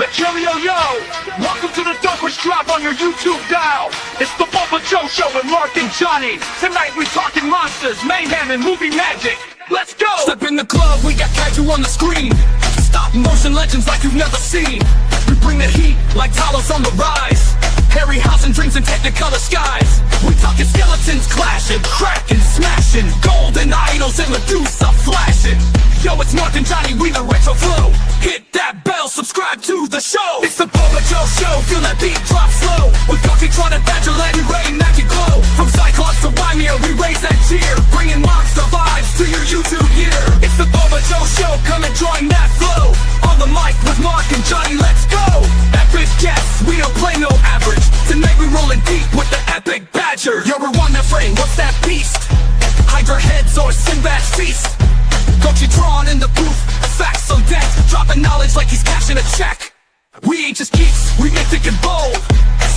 Yo, yo, welcome to the dopest drop on your YouTube dial. It's the Boba Joe Show with Mark and Johnny. Tonight we talking monsters, mayhem, and movie magic. Let's go! Step in the club, we got kaiju on the screen. Stop motion legends like you've never seen. We bring the heat like Talos on the rise. Harryhausen dreams in technicolor skies. We talking skeletons clashing, cracking, smashing. Golden idols and Medusa flashing. Yo, it's Mark and Johnny, we the retro flow. Hit that bell, subscribe to the show. It's the Boba Joe Show, feel that beat drop slow. With Gojitron and Badger, let it rain, magic glow. From Cyclops to Rhymia, we raise that cheer. Bringing monster vibes to your YouTube gear. It's the Boba Joe Show, come and join that flow. On the mic with Mark and Johnny, let's go. Epic guests, we don't play no average. Tonight we rolling deep with the epic Badger. Yo, rewind that frame, what's that beast? Hydra heads or Sinbad's feast. Gojitron in the booth, facts on deck. Dropping knowledge like he's cashing a check. We ain't just geeks, we mythic and bold.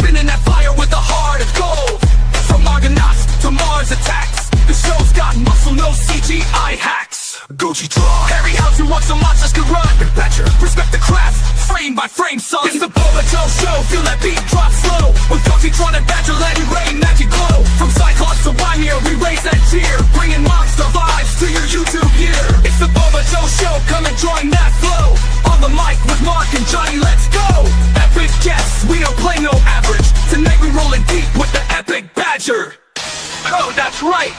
Spinning that fire with a heart of gold. From Argonauts to Mars attacks, the show's got muscle, no CGI hacks. Gojitron, Harryhausen wants some monsters can run. Badger, respect the craft, frame by frame, son. It's the Boba Joe Show, feel that beat drop slow. With Gojitron and Badger, let it rain, magic glow. From Cyclops to Rhymia, we raise that cheer. Bringing monster vibes to your YouTube gear. It's the Boba Joe Show, come and join that flow. On the mic with Mark and Johnny, let's go. Epic guests, we don't play no average. Tonight we rolling deep with the epic Badger. Oh, that's right.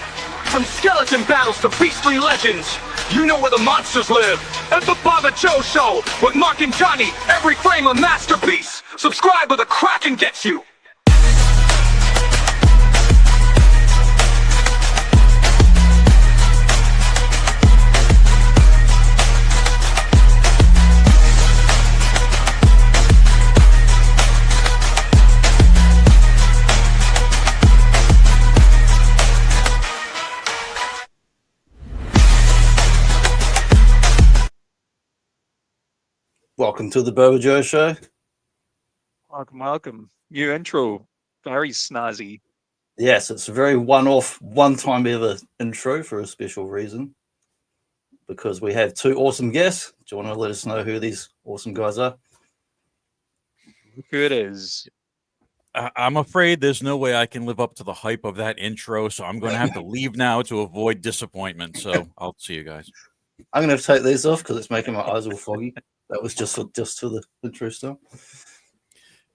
From skeleton battles to beastly legends, you know where the monsters live. At the Boba Joe Show with Mark and Johnny, every frame a masterpiece. Subscribe or the Kraken gets you. Welcome to the Boba Joe Show. Welcome. New intro. Very snazzy. Yes, it's a very one-off, one-time ever intro for a special reason. Because we have two awesome guests. Do you want to let us know who these awesome guys are? Who it is. I'm afraid there's no way I can live up to the hype of that intro, so I'm going to have to leave now to avoid disappointment. So I'll see you guys. I'm going to have to take these off because it's making my eyes all foggy. That was just for the intro stuff.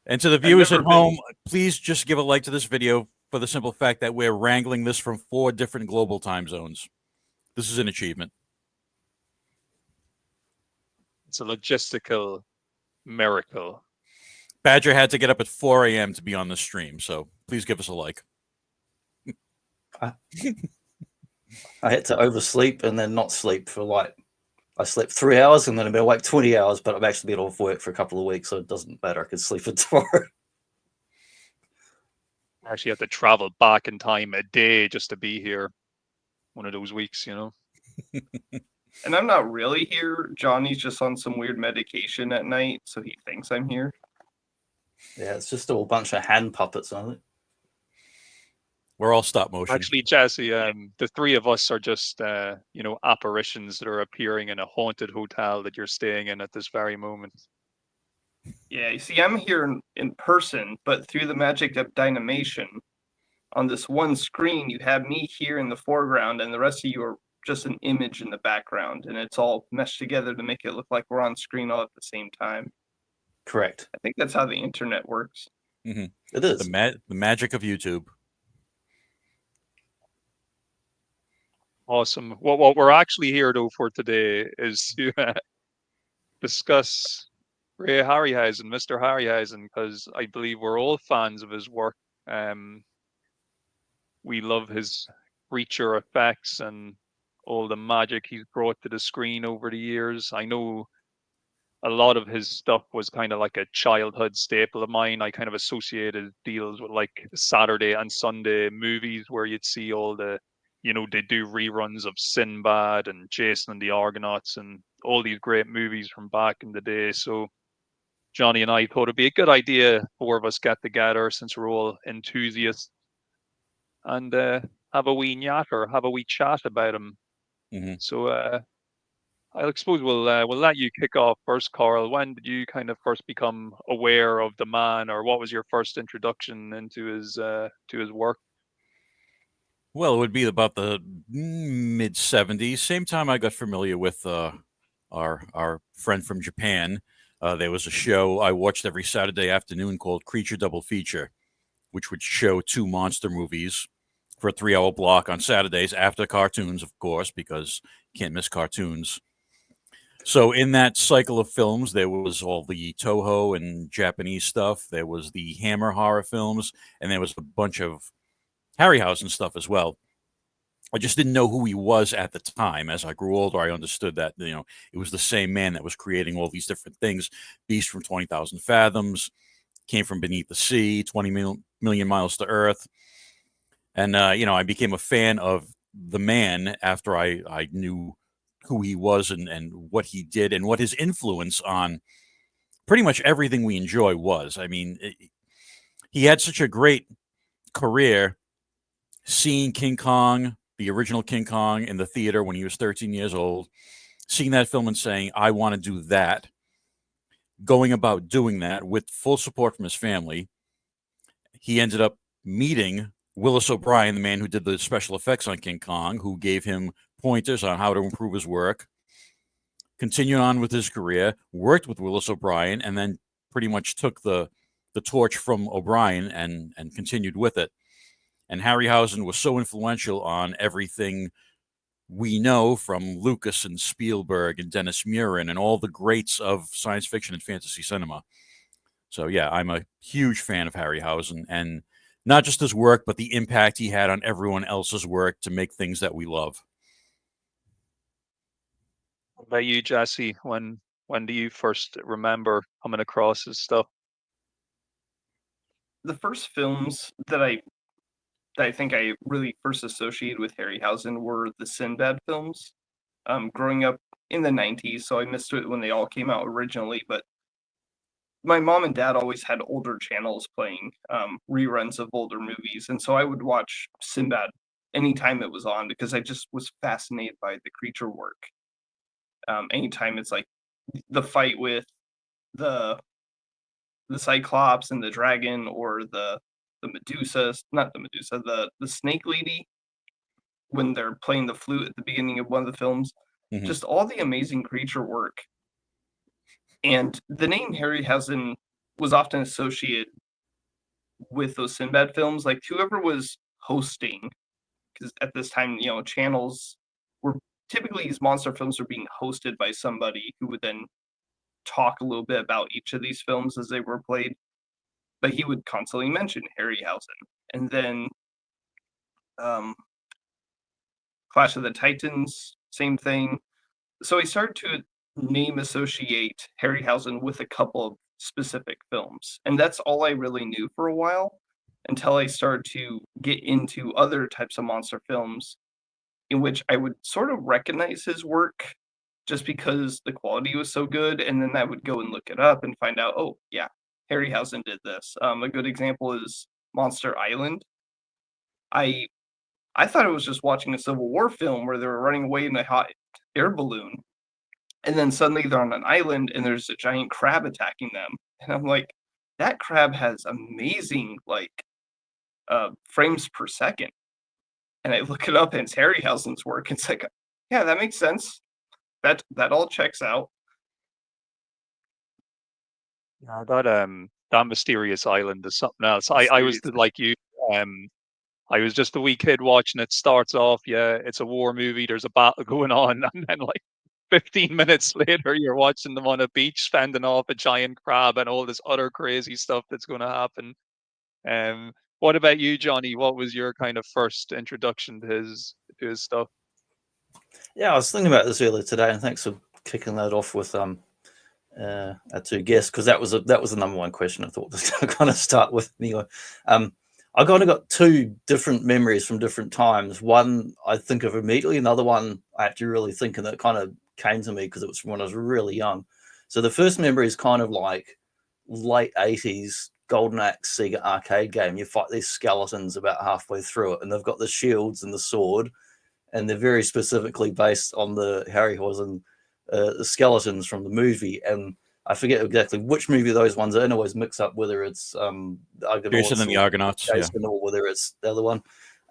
And to the viewers at home, please just give a like to this video for the simple fact that we're wrangling this from 4 different global time zones. This is an achievement. It's a logistical miracle. Badger had to get up at 4 a.m. to be on the stream, so please give us a like. I had to oversleep and then not sleep for I slept 3 hours and then I've been awake 20 hours, but I've actually been off work for a couple of weeks, so it doesn't matter. I could sleep for tomorrow. I actually have to travel back in time a day just to be here. One of those weeks, you know. And I'm not really here. Johnny's just on some weird medication at night, so he thinks I'm here. Yeah, it's just all a bunch of hand puppets, aren't it? We're all stop motion. Actually, Jesse, the 3 of us are just, apparitions that are appearing in a haunted hotel that you're staying in at this very moment. Yeah, you see, I'm here in person, but through the magic of dynamation, on this one screen, you have me here in the foreground, and the rest of you are just an image in the background, and it's all meshed together to make it look like we're on screen all at the same time. Correct. I think that's how the internet works. Mm-hmm. It is. The magic of YouTube. Awesome. What we're actually here, though, for today is to discuss Harryhausen, Mr. Harryhausen, because I believe we're all fans of his work. We love his creature effects and all the magic he's brought to the screen over the years. I know a lot of his stuff was kind of like a childhood staple of mine. I kind of associated deals with like Saturday and Sunday movies where you'd see all the, they do reruns of Sinbad and Jason and the Argonauts and all these great movies from back in the day. So Johnny and I thought it'd be a good idea, 4 of us get together since we're all enthusiasts, and have a wee chat about him. Mm-hmm. So I suppose we'll let you kick off first, Carl. When did you kind of first become aware of the man, or what was your first introduction into his to his work? Well, it would be about the mid '70s. Same time I got familiar with our friend from Japan. There was a show I watched every Saturday afternoon called Creature Double Feature, which would show 2 monster movies for a 3-hour block on Saturdays after cartoons, of course, because you can't miss cartoons. So in that cycle of films, there was all the Toho and Japanese stuff. There was the Hammer horror films, and there was a bunch of Harryhausen stuff as well. I just didn't know who he was at the time. As I grew older, I understood that, it was the same man that was creating all these different things. Beast from 20,000 Fathoms, Came from Beneath the Sea, 20 million Miles to Earth. And, I became a fan of the man after I knew who he was and what he did and what his influence on pretty much everything we enjoy was. I mean, he had such a great career. Seeing King Kong, the original King Kong, in the theater when he was 13 years old, seeing that film and saying, I want to do that, going about doing that with full support from his family. He ended up meeting Willis O'Brien, the man who did the special effects on King Kong, who gave him pointers on how to improve his work, continued on with his career, worked with Willis O'Brien, and then pretty much took the torch from O'Brien and continued with it. And Harryhausen was so influential on everything we know from Lucas and Spielberg and Dennis Muren and all the greats of science fiction and fantasy cinema. So, yeah, I'm a huge fan of Harryhausen, and not just his work, but the impact he had on everyone else's work to make things that we love. What about you, Jesse? When do you first remember coming across his stuff? The first films that I think I really first associated with Harryhausen were the Sinbad films. Growing up in the 90s, so I missed it when they all came out originally, but my mom and dad always had older channels playing reruns of older movies, and so I would watch Sinbad anytime it was on because I just was fascinated by the creature work. Anytime it's like the fight with the Cyclops and the dragon, or the Medusa, not the Medusa, the snake lady, when they're playing the flute at the beginning of one of the films. Mhm. Just all the amazing creature work. And the name Harryhausen was often associated with those Sinbad films. Like, whoever was hosting, because at this time, channels were typically, these monster films were being hosted by somebody who would then talk a little bit about each of these films as they were played. But he would constantly mention Harryhausen. And then Clash of the Titans, same thing. So he started to name associate Harryhausen with a couple of specific films. And that's all I really knew for a while, until I started to get into other types of monster films in which I would sort of recognize his work just because the quality was so good. And then I would go and look it up and find out, oh, yeah, Harryhausen did this. A good example is Monster Island. I thought I was just watching a Civil War film where they were running away in a hot air balloon, and then suddenly they're on an island and there's a giant crab attacking them. And I'm like, that crab has amazing frames per second. And I look it up and it's Harryhausen's work. It's like, yeah, that makes sense. That all checks out. Yeah, that Mysterious Island is something else. I was like you. I was just a wee kid watching it. Starts off, yeah, it's a war movie. There's a battle going on, and then 15 minutes later, you're watching them on a beach fending off a giant crab and all this other crazy stuff that's going to happen. What about you, Johnny? What was your kind of first introduction to his stuff? Yeah, I was thinking about this earlier today, and thanks for kicking that off with our two guests, because that was the number one question I thought was going to kind of start with. Anyway, I kind of got two different memories from different times. One I think of immediately, another one I have to really think, and that kind of came to me because it was from when I was really young. So the first memory is kind of like late 80s Golden Axe Sega arcade game. You fight these skeletons about halfway through it, and they've got the shields and the sword, and they're very specifically based on the Harryhausen skeletons from the movie, and I forget exactly which movie those ones are. I always mix up whether it's Jason and the Argonauts, Jason, or whether it's the other one.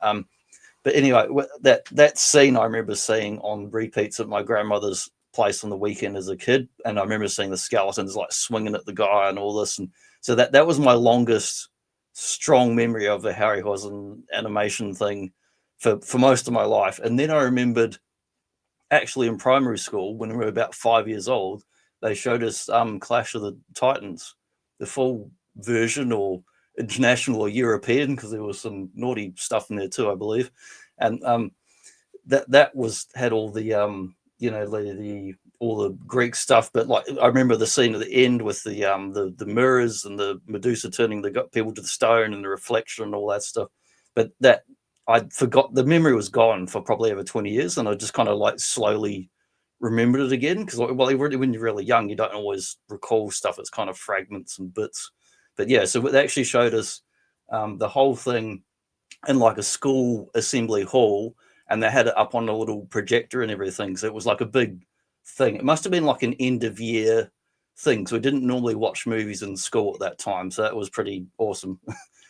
But anyway, that scene I remember seeing on repeats at my grandmother's place on the weekend as a kid, and I remember seeing the skeletons like swinging at the guy and all this, and so that was my longest strong memory of the Harryhausen animation thing for most of my life. And then I remembered actually in primary school when we were about 5 years old, they showed us Clash of the Titans, the full version, or international or European, because there was some naughty stuff in there too, I believe. And that had all the all the Greek stuff, but like I remember the scene at the end with the mirrors and the Medusa turning the people to the stone and the reflection and all that stuff. But that I forgot, the memory was gone for probably over 20 years, and I just kind of like slowly remembered it again, because well, when you're really young, you don't always recall stuff. It's kind of fragments and bits. But yeah, so they actually showed us the whole thing in like a school assembly hall, and they had it up on a little projector and everything. So it was like a big thing. It must have been like an end of year thing. So we didn't normally watch movies in school at that time. So that was pretty awesome.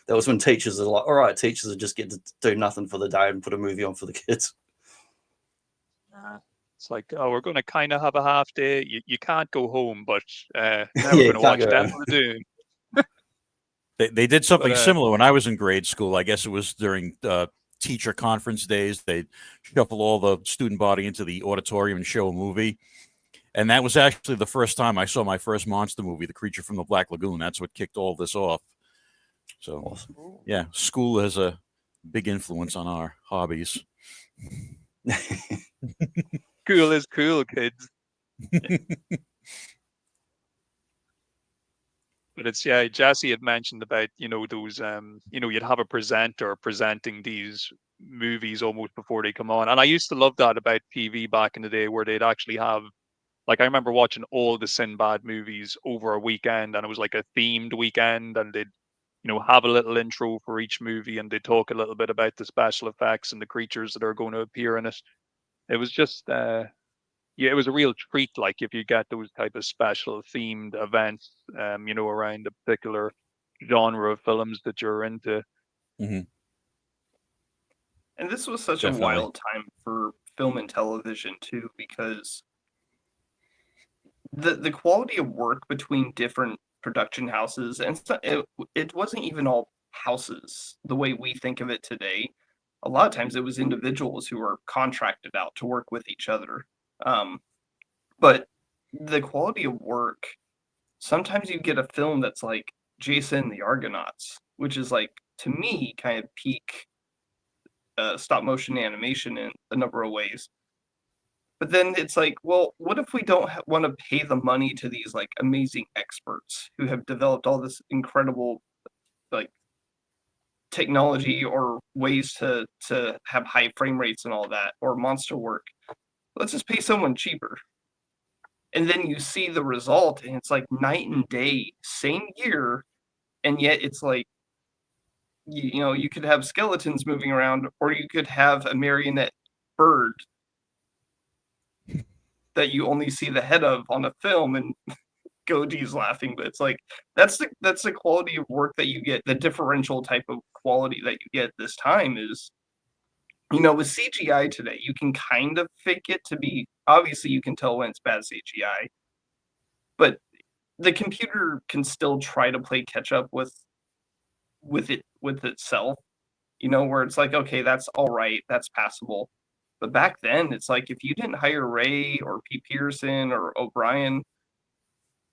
That was when teachers are like, all right, teachers just get to do nothing for the day and put a movie on for the kids. It's like, oh, we're going to kind of have a half day. You can't go home, but now we're going to watch Temple of Doom. They did something similar when I was in grade school. I guess it was during teacher conference days. They'd shuffle all the student body into the auditorium and show a movie. And that was actually the first time I saw my first monster movie, The Creature from the Black Lagoon. That's what kicked all this off. So, awesome. Yeah, school has a big influence on our hobbies. Cool is cool, kids. But it's, yeah, Jassy had mentioned about, those, you'd have a presenter presenting these movies almost before they come on. And I used to love that about TV back in the day, where they'd actually have, like, I remember watching all the Sinbad movies over a weekend, and it was like a themed weekend, and they'd, have a little intro for each movie, and they'd talk a little bit about the special effects and the creatures that are going to appear in it. It was just, it was a real treat, like, if you get those type of special themed events, around a particular genre of films that you're into. Mm-hmm. And this was such a wild time for film and television too, because the quality of work between different production houses, and it wasn't even all houses the way we think of it today. A lot of times it was individuals who were contracted out to work with each other. But the quality of work, sometimes you get a film that's like Jason and the Argonauts, which is like, to me, kind of peak stop motion animation in a number of ways. But then it's like, well, what if we don't want to pay the money to these like amazing experts who have developed all this incredible like technology or ways to have high frame rates and all that, or monster work? Let's just pay someone cheaper. And then you see the result, and it's like night and day, same year, and yet it's like, you could have skeletons moving around, or you could have a marionette bird that you only see the head of on a film, and Goji's laughing. But it's like, that's the quality of work that you get, the differential type of quality that you get this time is, with CGI today, you can kind of fake it to be, obviously you can tell when it's bad CGI, but the computer can still try to play catch up with itself, where it's like, okay, that's all right, that's passable. But back then, it's like, if you didn't hire Ray or Pete Pearson or O'Brien,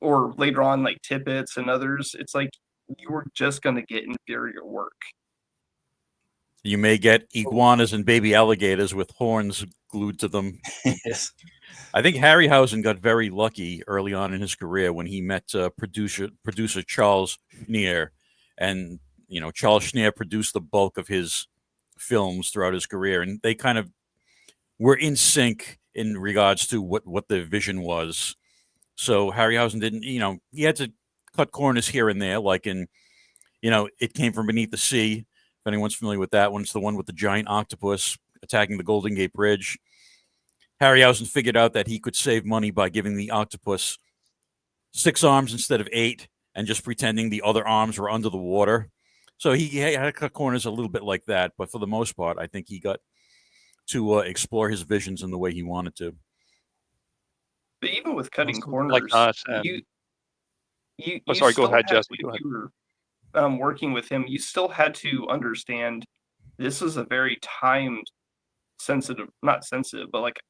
or later on like Tippett and others, it's like you were just going to get inferior work. You may get iguanas and baby alligators with horns glued to them. Yes. I think Harryhausen got very lucky early on in his career when he met producer Charles Schneer. And, Charles Schneer produced the bulk of his films throughout his career. And they kind of were in sync in regards to what the vision was. So Harryhausen didn't, he had to cut corners here and there, like in, It Came From Beneath the Sea. If anyone's familiar with that one, it's the one with the giant octopus attacking the Golden Gate Bridge. Harryhausen figured out that he could save money by giving the octopus 6 arms instead of 8 and just pretending the other arms were under the water. So he had to cut corners a little bit like that, but for the most part, I think he got to explore his visions in the way he wanted to. But even with cutting something like corners, that, you sorry, go still ahead, had, Jesse, if go ahead. you were working with him, you still had to understand this is a very timed, sensitive, not sensitive, but like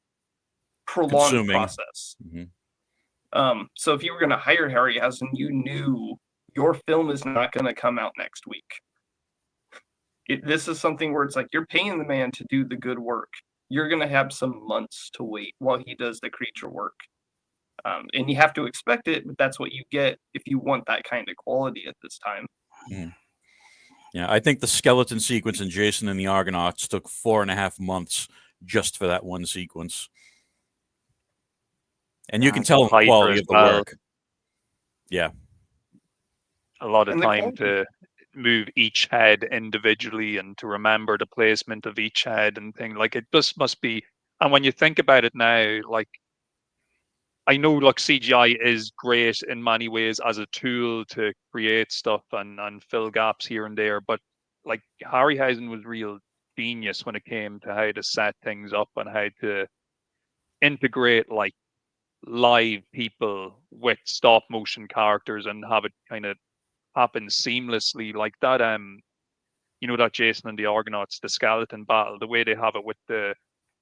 prolonged Consuming. process. Mhm. So if you were going to hire Harryhausen, you knew your film is not going to come out next week. This is something where it's like you're paying the man to do the good work. You're going to have some months to wait while he does the creature work. And you have to expect it, but that's what you get if you want that kind of quality at this time. Yeah, I think the skeleton sequence in Jason and the Argonauts took 4.5 months just for that one sequence. And you can tell the Hyper quality as of the well. work. Yeah. A lot of And the time quality. to move each head individually and to remember the placement of each head and thing. Like, it just must be. And when you think about it now, like, I know like CGI is great in many ways as a tool to create stuff and fill gaps here and there, but like Harryhausen was real genius when it came to how to set things up and how to integrate like live people with stop motion characters and have it kind of happen seamlessly like that. You know, that Jason and the Argonauts, the skeleton battle, the way they have it with the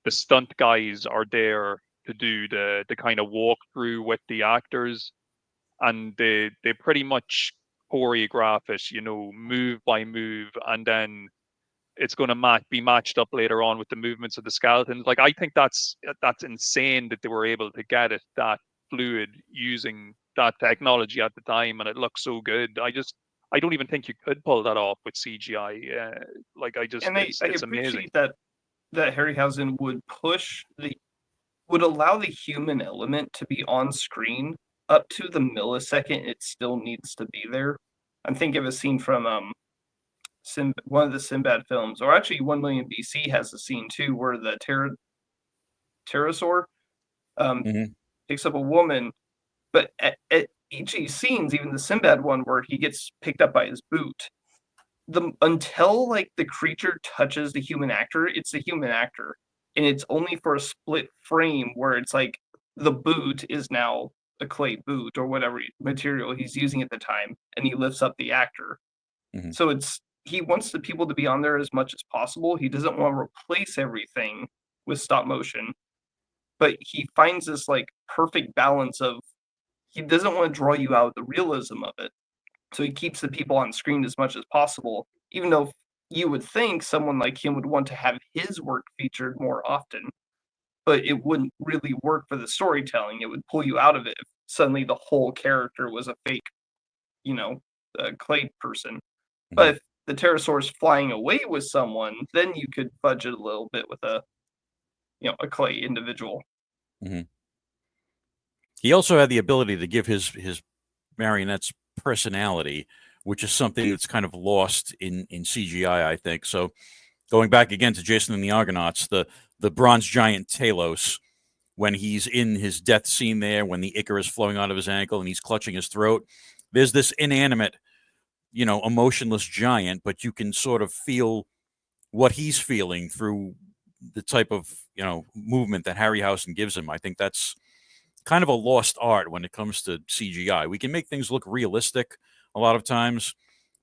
stunt guys are there to do the kind of walkthrough with the actors, and they pretty much choreograph it, you know, move by move, and then it's going to be matched up later on with the movements of the skeletons. Like, I think that's insane that they were able to get it that fluid using that technology at the time, and it looks so good. I don't even think you could pull that off with CGI. Like, And I it's amazing. appreciate that Harryhausen would allow the human element to be on screen up to the millisecond it still needs to be there. I'm thinking of a scene from one of the Sinbad films, or actually 1 Million BC has a scene too where the pterosaur Mhm. picks up a woman, but at each of these scenes, even the Sinbad one where he gets picked up by his boot, until like the creature touches the human actor, it's the human actor, and it's only for a split frame where it's like the boot is now a clay boot or whatever material he's using at the time, and he lifts up the actor. Mhm. So he wants the people to be on there as much as possible. He doesn't want to replace everything with stop motion, but he finds this like perfect balance of he doesn't want to draw you out of the realism of it. So he keeps the people on screen as much as possible, even though you would think someone like him would want to have his work featured more often, but it wouldn't really work for the storytelling. It would pull you out of it if suddenly the whole character was a fake, clay person. But if the pterosaur's flying away with someone, then you could budget a little bit with a clay individual. Mhm. He also had the ability to give his marionettes personality, which is something that's kind of lost in CGI, I think. So going back again to Jason and the Argonauts, the bronze giant Talos, when he's in his death scene there, when the ichor is flowing out of his ankle and he's clutching his throat, there's this inanimate, emotionless giant, but you can sort of feel what he's feeling through the type of, movement that Harryhausen gives him. I think that's kind of a lost art when it comes to CGI. We can make things look realistic a lot of times,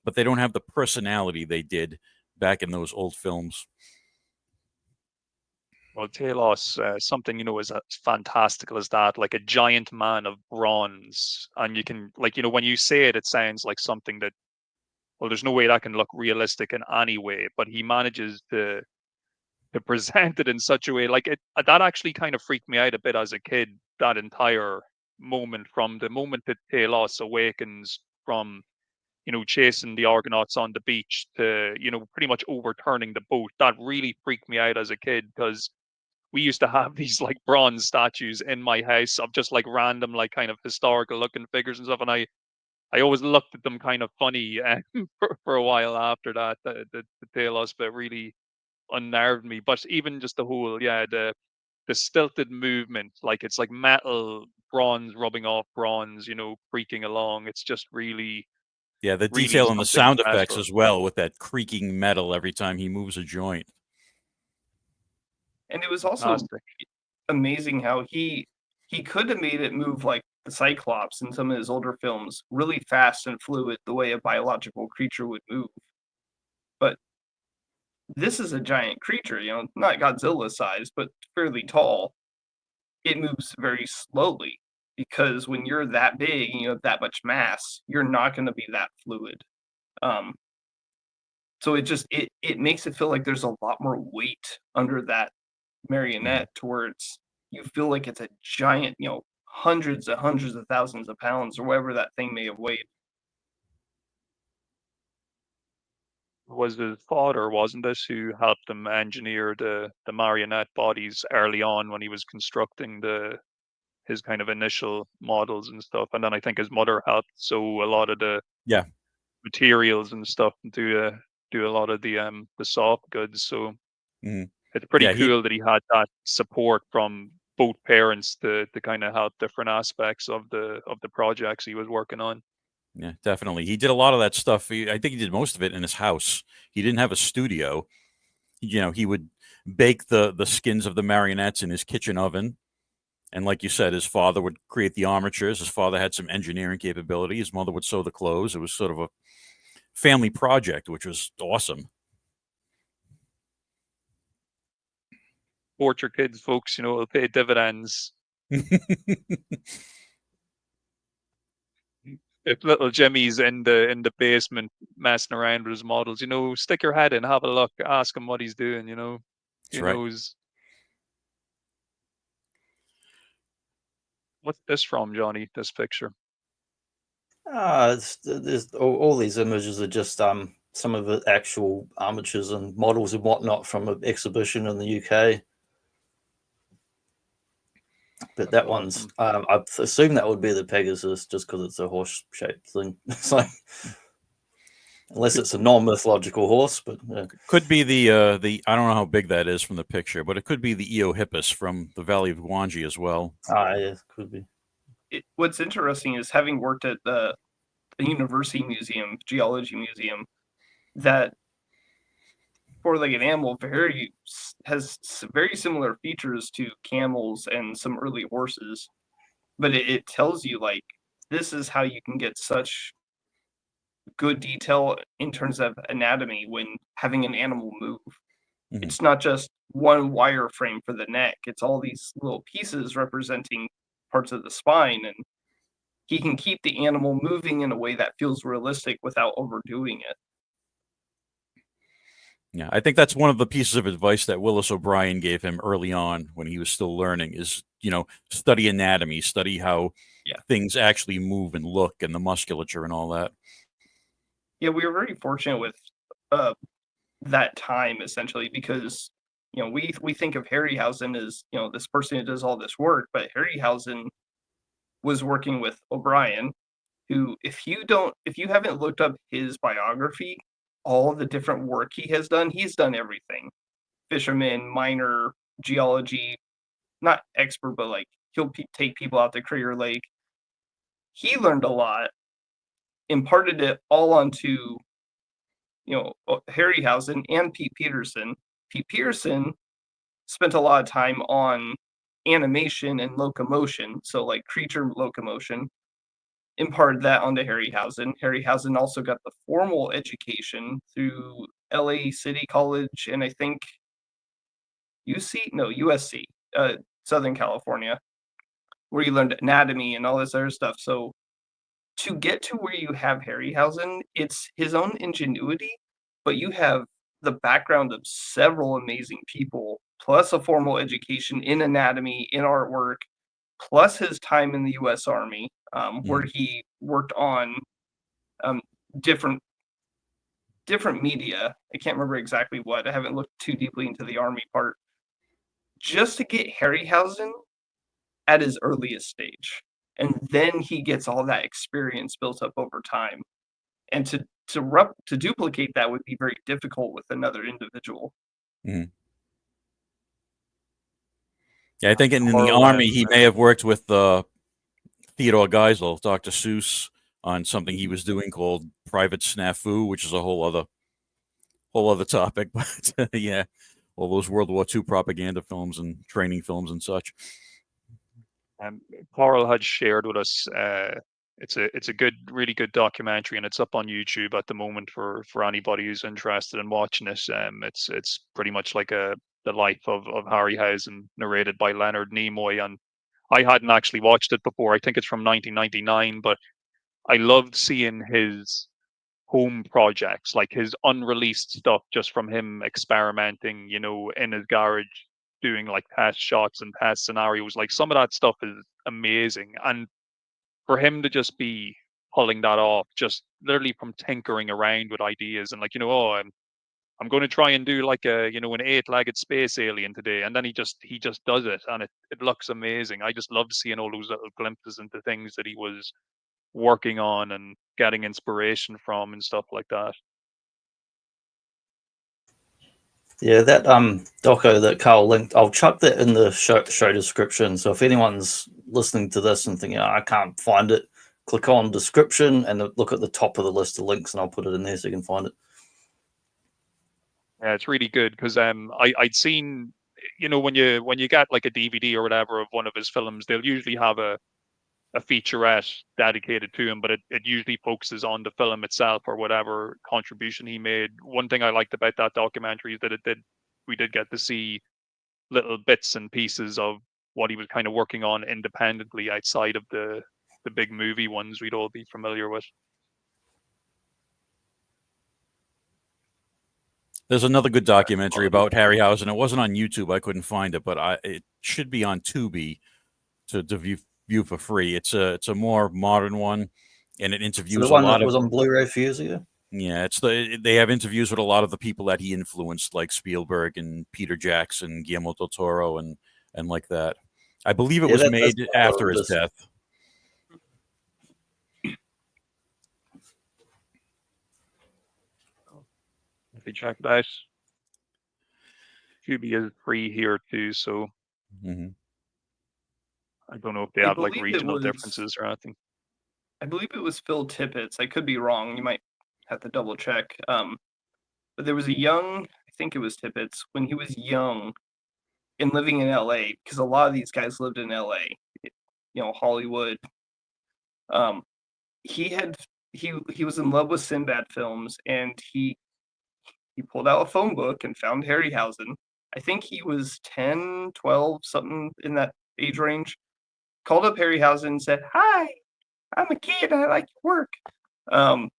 but they don't have the personality they did back in those old films. Well, Talos, something, as fantastical as that, like a giant man of bronze. And you can, like, when you say it, it sounds like something that, well, there's no way that can look realistic in any way, but he manages to present it in such a way. Like, that actually kind of freaked me out a bit as a kid, that entire moment, from the moment that Talos awakens from, chasing the Argonauts on the beach to, pretty much overturning the boat. That really freaked me out as a kid, because we used to have these like bronze statues in my house of just like random, like kind of historical looking figures and stuff. And I always looked at them kind of funny for a while after that. The Talos bit really unnerved me. But even just the whole, the stilted movement, like it's like metal bronze rubbing off bronze, creaking along. It's just really, Yeah, the really detail and the something sound effects special. as well, with that creaking metal every time he moves a joint. And it was also Fantastic. amazing how he could have made it move like the Cyclops in some of his older films, really fast and fluid, the way a biological creature would move. But this is a giant creature, not Godzilla size, but fairly tall. It moves very slowly because when you're that big and you have that much mass, you're not going to be that fluid. So it makes it feel like there's a lot more weight under that marionette towards you feel like it's a giant, hundreds and hundreds of thousands of pounds or whatever that thing may have weighed. Was his father, wasn't it, who helped him engineer the marionette bodies early on when he was constructing his kind of initial models and stuff? And then I think his mother helped sew a lot of the Yeah. materials and stuff and do a lot of the soft goods. So Mhm. it's pretty Yeah, cool that he had that support from both parents to kind of help different aspects of the projects he was working on. Yeah, definitely. He did a lot of that stuff. I think he did most of it in his house. He didn't have a studio. He would bake the skins of the marionettes in his kitchen oven. And like you said, his father would create the armatures. His father had some engineering capability. His mother would sew the clothes. It was sort of a family project, which was awesome. Support your kids, folks. It'll pay dividends. If little Jimmy's in the basement messing around with his models, stick your head in, have a look, ask him what he's doing. Who right. knows? What's this from, Johnny? This picture? There's all these images are just some of the actual armatures and models and whatnot from an exhibition in the UK. But that one's, I assume that would be the Pegasus, just because it's a horse-shaped thing. So, unless it's a non-mythological horse, but could be the I don't know how big that is from the picture, but it could be the Eohippus from the Valley of Guanji as well. Yeah, could be. What's interesting is having worked at the university museum, geology museum, that four-legged animal has very similar features to camels and some early horses, but it tells you like this is how you can get such good detail in terms of anatomy when having an animal move. Mhm. It's not just one wire frame for the neck, it's all these little pieces representing parts of the spine, and he can keep the animal moving in a way that feels realistic without overdoing it. Yeah, I think that's one of the pieces of advice that Willis O'Brien gave him early on when he was still learning is, study anatomy, study how things actually move and look and the musculature and all that. Yeah, we were very fortunate with that time, essentially, because, we think of Harryhausen as, this person who does all this work, but Harryhausen was working with O'Brien, who, if you haven't looked up his biography, all the different work he's done everything. Fisherman, miner, geology, not expert, but like he'll take people out to Crater Lake. He learned a lot, imparted it all onto, Harryhausen and Pete Peterson. Pete Peterson spent a lot of time on animation and locomotion, so like creature locomotion, imparted that onto Harryhausen. Harryhausen also got the formal education through LA City College and I think USC, Southern California, where you learned anatomy and all this other stuff. So to get to where you have Harryhausen, it's his own ingenuity, but you have the background of several amazing people, plus a formal education in anatomy, in artwork, plus his time in the U.S. Army, where he worked on different media. I can't remember exactly what. I haven't looked too deeply into the Army part. Just to get Harryhausen at his earliest stage. And then he gets all that experience built up over time. And to duplicate that would be very difficult with another individual. Mhm. Yeah, I think in the Army he may have worked with Theodore Geisel, Dr. Seuss, on something he was doing called Private Snafu, which is a whole other topic. But yeah, all those World War II propaganda films and training films and such. Carl had shared with us. It's a good, really good documentary, and it's up on YouTube at the moment for anybody who's interested in watching it. It's pretty much like the life of Harryhausen, narrated by Leonard Nimoy. And I hadn't actually watched it before. I think it's from 1999, but I loved seeing his home projects, like his unreleased stuff, just from him experimenting, in his garage, doing like test shots and test scenarios. Like some of that stuff is amazing. And for him to just be pulling that off, just literally from tinkering around with ideas and like, I'm going to try and do like an 8-legged space alien today. And then he just does it. And it looks amazing. I just loved seeing all those little glimpses into things that he was working on and getting inspiration from and stuff like that. Yeah, that doco that Carl linked, I'll chuck that in the show description. So if anyone's listening to this and thinking, I can't find it, click on description and look at the top of the list of links, and I'll put it in there so you can find it. Yeah, it's really good because I'd seen, when you get like a DVD or whatever of one of his films, they'll usually have a featurette dedicated to him, but it usually focuses on the film itself or whatever contribution he made. One thing I liked about that documentary is that we did get to see little bits and pieces of what he was kind of working on independently outside of the big movie ones we'd all be familiar with. There's another good documentary about Harryhausen. It wasn't on YouTube. I couldn't find it, but it should be on Tubi to view for free. It's a more modern one, and it interviews the one that was on Blu-ray a few years ago. Yeah, they have interviews with a lot of the people that he influenced, like Spielberg and Peter Jackson, Guillermo del Toro, and like that. I believe it was made after his death. If you check it out, Tubi is free here too, so I don't know if they have like regional differences or anything. I believe it was Phil Tippett's. I could be wrong. You might have to double check. But there was a young, I think it was Tippett's, when he was young and living in LA, because a lot of these guys lived in LA, Hollywood. He was in love with Sinbad films, and he pulled out a phone book and found Harryhausen. I think he was 10, 12, something in that age range. Called up Harryhausen and said, "Hi, I'm a kid. I like your work."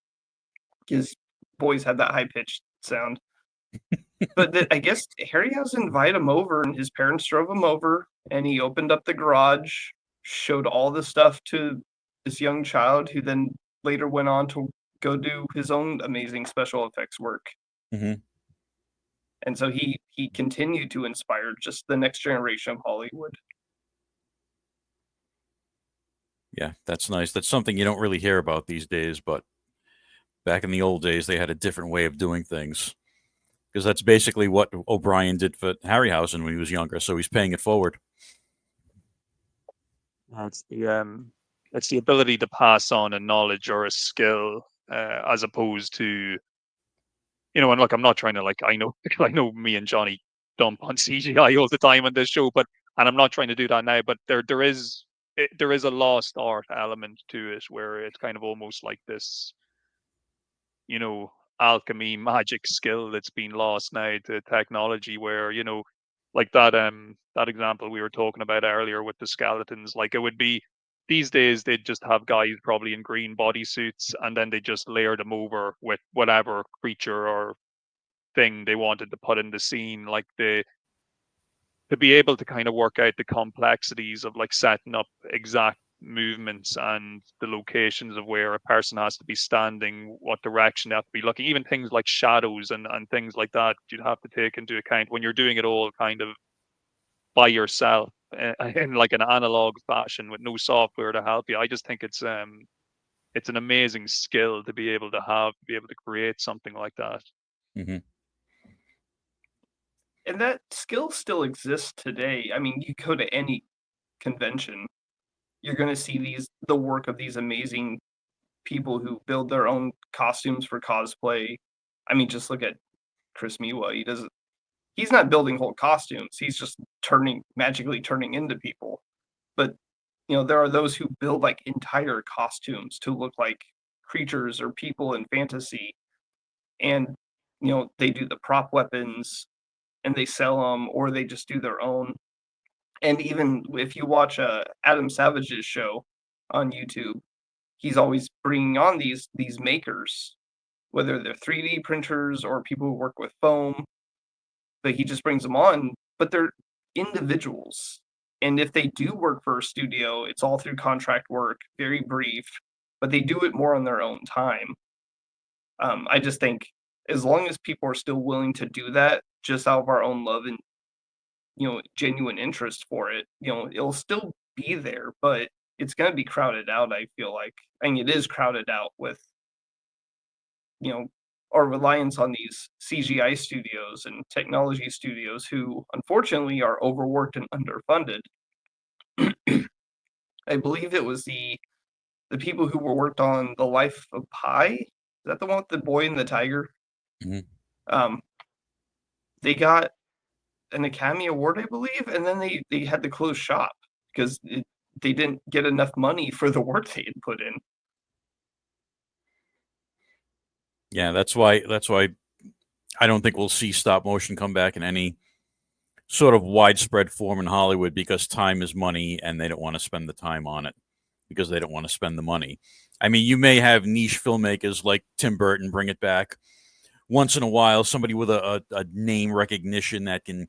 Because boys had that high-pitched sound. But I guess Harryhausen invited him over, and his parents drove him over, and he opened up the garage, showed all the stuff to this young child, who then later went on to go do his own amazing special effects work. And so he continued to inspire just the next generation of Hollywood. Yeah, that's nice. That's something you don't really hear about these days, but back in the old days, they had a different way of doing things. Because that's basically what O'Brien did for Harryhausen when he was younger, so he's paying it forward. It's the ability to pass on a knowledge or a skill, as opposed to, and look, I'm not trying to I know me and Johnny dump on CGI all the time on this show, and I'm not trying to do that now, but there is a lost art element to it where it's kind of almost like this, alchemy magic skill that's been lost now to technology, where like that example we were talking about earlier with the skeletons, like it would be these days they'd just have guys probably in green bodysuits, and then they just layer them over with whatever creature or thing they wanted to put in the scene. Like to be able to kind of work out the complexities of like setting up exact movements and the locations of where a person has to be standing, what direction they have to be looking, even things like shadows and things like that, you'd have to take into account when you're doing it all kind of by yourself in like an analog fashion with no software to help you. I just think it's an amazing skill to be able to create something like that. And that skill still exists today. I mean, you go to any convention, you're going to see the work of these amazing people who build their own costumes for cosplay. I mean, just look at Chris Miwa. He's not building whole costumes. He's just magically turning into people. But, there are those who build like entire costumes to look like creatures or people in fantasy. And, they do the prop weapons and they sell them, or they just do their own. And even if you watch Adam Savage's show on YouTube, he's always bringing on these makers, whether they're 3D printers or people who work with foam. But he just brings them on, but they're individuals. And if they do work for a studio, it's all through contract work, very brief, but they do it more on their own time. I just think as long as people are still willing to do that, just out of our own love and genuine interest for it, it'll still be there, but it's going to be crowded out. I feel like, I mean, it is crowded out with our reliance on these CGI studios and technology studios who unfortunately are overworked and underfunded. I believe it was the people who worked on The Life of Pi. Is that the one with the boy and the tiger? Mhm. They got an Academy Award, I believe, and then they had to close shop because they didn't get enough money for the work they had put in. Yeah, that's why I don't think we'll see stop motion come back in any sort of widespread form in Hollywood, because time is money and they don't want to spend the time on it because they don't want to spend the money. I mean, you may have niche filmmakers like Tim Burton bring it back once in a while, somebody with a name recognition that can,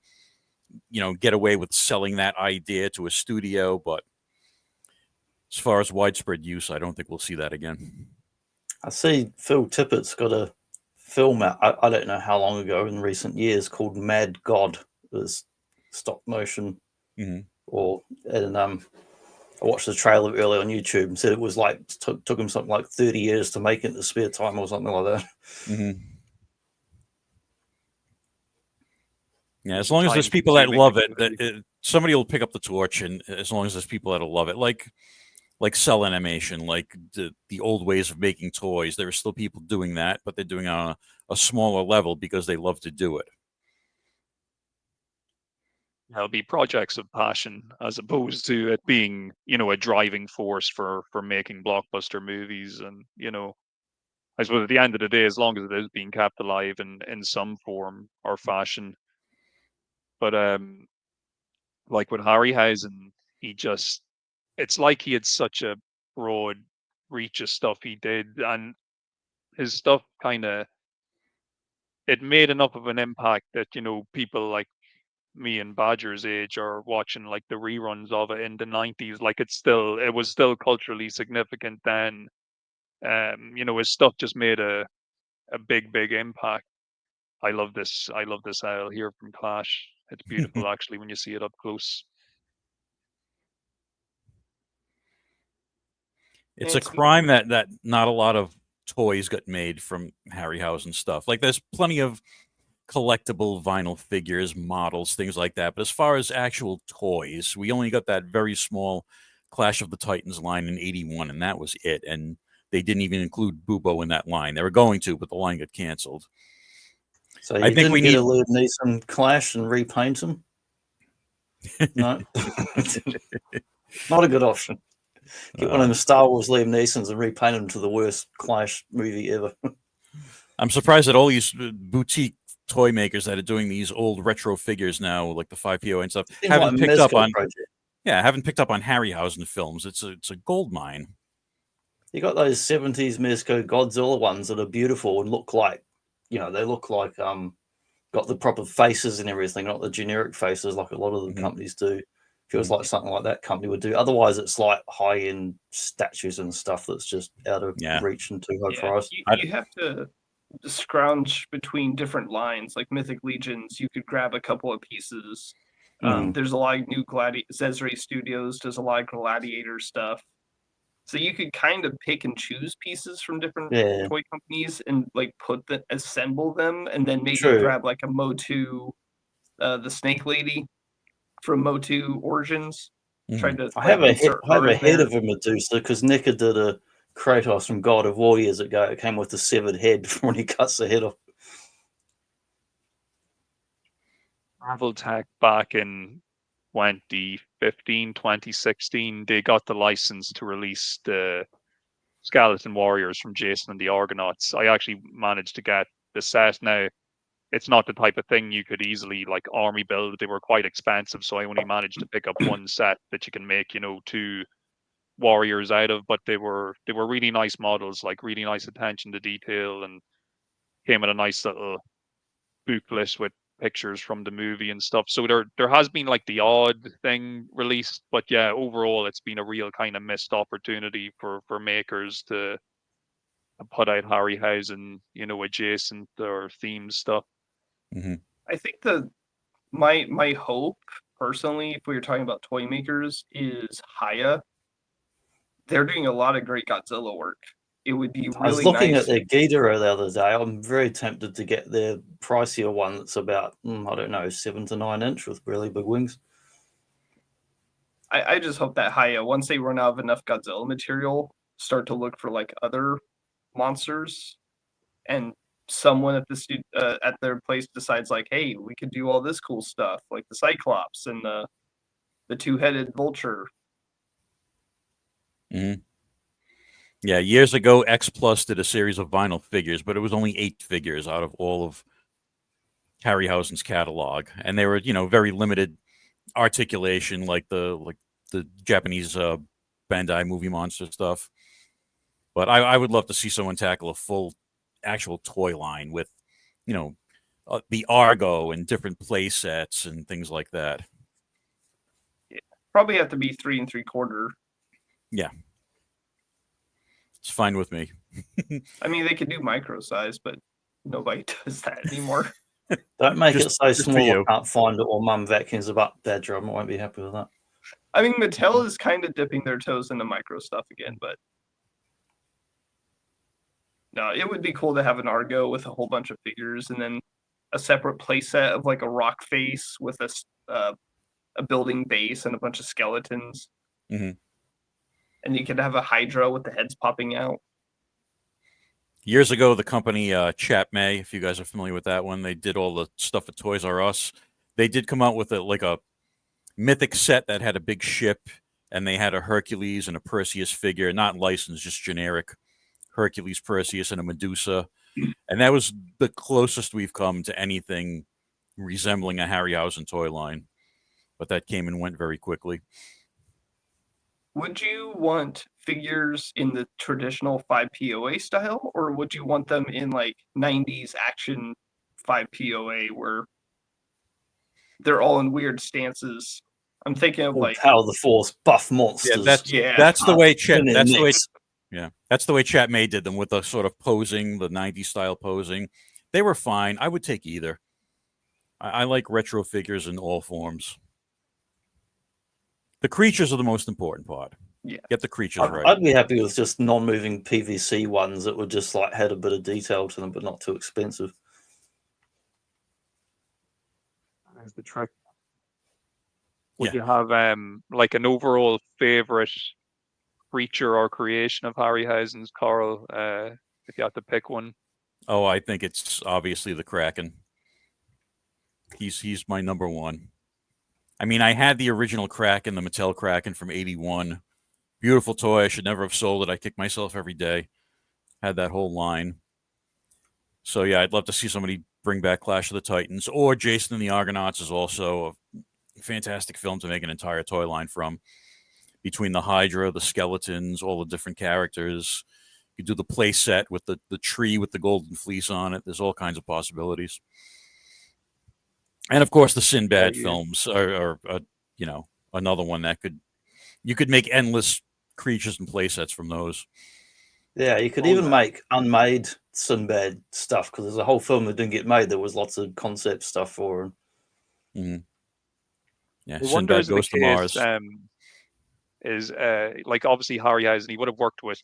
get away with selling that idea to a studio. But as far as widespread use, I don't think we'll see that again. I see Phil Tippett's got a film out, I don't know how long ago in recent years, called Mad God. It was stop motion. And I watched the trailer earlier on YouTube and said it was like took him something like 30 years to make it in the spare time or something like that. Yeah, as long as there's people that love it, somebody will pick up the torch, and as long as there's people that love it, like cell animation, like the old ways of making toys, there are still people doing that, but they're doing it on a smaller level because they love to do it. There'll be projects of passion as opposed to it being, a driving force for making blockbuster movies. And, I suppose at the end of the day, as long as it is being kept alive in some form or fashion. But like with Harryhausen, it's like he had such a broad reach of stuff he did, and his stuff it made enough of an impact that, people like me and Badger's age are watching like the reruns of it in the 90s. Like it was still culturally significant then. His stuff just made a big impact. I love this owl here from Clash. It's beautiful actually when you see it up close. It's a crime that not a lot of toys got made from Harryhausen stuff. Like, there's plenty of collectible vinyl figures, models, things like that. But as far as actual toys, we only got that very small Clash of the Titans line in '81, and that was it. And they didn't even include Bubo in that line. They were going to, but the line got canceled. So I think we need a Liam Neeson Clash and repaint them. No, not a good option. Get one of the Star Wars Liam Neesons and repaint them to the worst Clash movie ever. I'm surprised that all these boutique toy makers that are doing these old retro figures now, like the 5PO and stuff, haven't picked up on Harryhausen films. It's a gold mine. You got those 70s Mezco Godzilla ones that are beautiful and look like, they look like got the proper faces and everything, not the generic faces like a lot of the companies do. Feels like something like that company would do. Otherwise, it's like high-end statues and stuff that's just out of reach and too high price. You have to scrounge between different lines. Like Mythic Legions, you could grab a couple of pieces. There's a lot of new Zesri Studios does a lot of Gladiator stuff. So you could kind of pick and choose pieces from different toy companies and like assemble them, and then maybe grab like a Motu the snake lady from Motu Origins. Tried to I have a head, insert I have her a in head there. of a Medusa because Nika did a Kratos from God of War years ago. It came with a severed head when he cuts the head off. Marvel Tech back in 2015, 2016, they got the license to release the Skeleton Warriors from Jason and the Argonauts. I actually managed to get the set. Now, it's not the type of thing you could easily like army build. They were quite expensive, so I only managed to pick up one set that you can make, you know, 2 warriors out of. But they were really nice models, like really nice attention to detail, and came with a nice little booklet with pictures from the movie and stuff. So there has been like the odd thing released, but yeah, overall it's been a real kind of missed opportunity for makers to put out Harryhausen, you know, adjacent or themed stuff. I think my hope personally, if we were talking about toy makers, is Haya. They're doing a lot of great Godzilla work. It would be I was really looking nice. at their Ghidorah the other day. I'm very tempted to get their pricier one that's about, I don't know, 7 to 9 inch with really big wings. I just hope that Haya, once they run out of enough Godzilla material, start to look for like other monsters, and someone at the at their place decides like, hey, we could do all this cool stuff like the Cyclops and the 2-headed vulture. Yeah, years ago, X Plus did a series of vinyl figures, but it was only 8 figures out of all of Harryhausen's catalog, and they were, you know, very limited articulation, like the Japanese Bandai movie monster stuff. But I would love to see someone tackle a full, actual toy line with, you know, the Argo and different play sets and things like that. Yeah, probably have to be 3 3/4. Yeah, it's fine with me. I mean, they could do micro size, but nobody does that anymore. Don't make Just- it so just for small I you. can't find it, or Mum vacuums a badger. I won't be happy with that. I mean, Mattel is kind of dipping their toes into micro stuff again, but no, it would be cool to have an Argo with a whole bunch of figures, and then a separate playset of like a rock face with a building base and a bunch of skeletons. Mhm. And you could have a Hydra with the heads popping out. Years ago, the company Chat May, if you guys are familiar with that one, they did all the stuff at Toys R Us. They did come out with a mythic set that had a big ship, and they had a Hercules and a Perseus figure, not licensed, just generic Hercules, Perseus, and a Medusa. And that was the closest we've come to anything resembling a Harryhausen toy line. But that came and went very quickly. Would you want figures in the traditional 5 POA style, or would you want them in like 90s action 5 POA where they're all in weird stances? I'm thinking of like Power of the Force, buff monsters. That's the way Chat. in a That's the way. mix. Yeah, that's the way Chat May did them, with the sort of posing, the 90s style posing. They were fine. I would take either. I like retro figures in all forms. The creatures are the most important part. Yeah. Get the creatures right. I'd be happy with just non-moving PVC ones that would just like had a bit of detail to them, but not too expensive. That's the trick. Would you have like an overall favorite creature or creation of Harryhausen's, Carl? If you had to pick one. Oh, I think it's obviously the Kraken. He's my number one. I mean, I had the original Kraken, the Mattel Kraken from '81. Beautiful toy. I should never have sold it. I kick myself every day. Had that whole line. So yeah, I'd love to see somebody bring back Clash of the Titans, or Jason and the Argonauts is also a fantastic film to make an entire toy line from. Between the Hydra, the skeletons, all the different characters. You do the play set with the tree with the golden fleece on it. There's all kinds of possibilities. And of course, the Sinbad films are you know, another one that you could make endless creatures and play sets from those. Yeah, you could even make unmade Sinbad stuff, because there's a whole film that didn't get made. There was lots of concept stuff for him. Yeah, I Sinbad wonder, is goes to Mars. Is like obviously Harryhausen, he would have worked with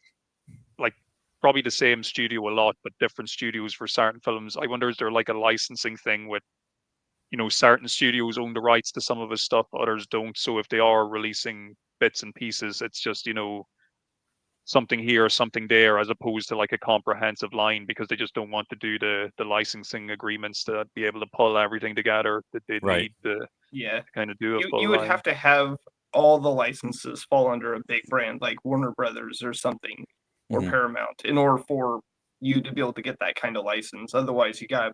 like probably the same studio a lot, but different studios for certain films. I wonder, is there like a licensing thing with you know, certain studios own the rights to some of his stuff, others don't. So if they are releasing bits and pieces, it's just, you know, something here, something there, as opposed to like a comprehensive line, because they just don't want to do the licensing agreements to be able to pull everything together that they Right. need to Yeah. kind of do a full You would line. have to have all the licenses fall under a big brand like Warner Brothers or something, or Mhm. Paramount, in order for you to be able to get that kind of license. Otherwise, you gotta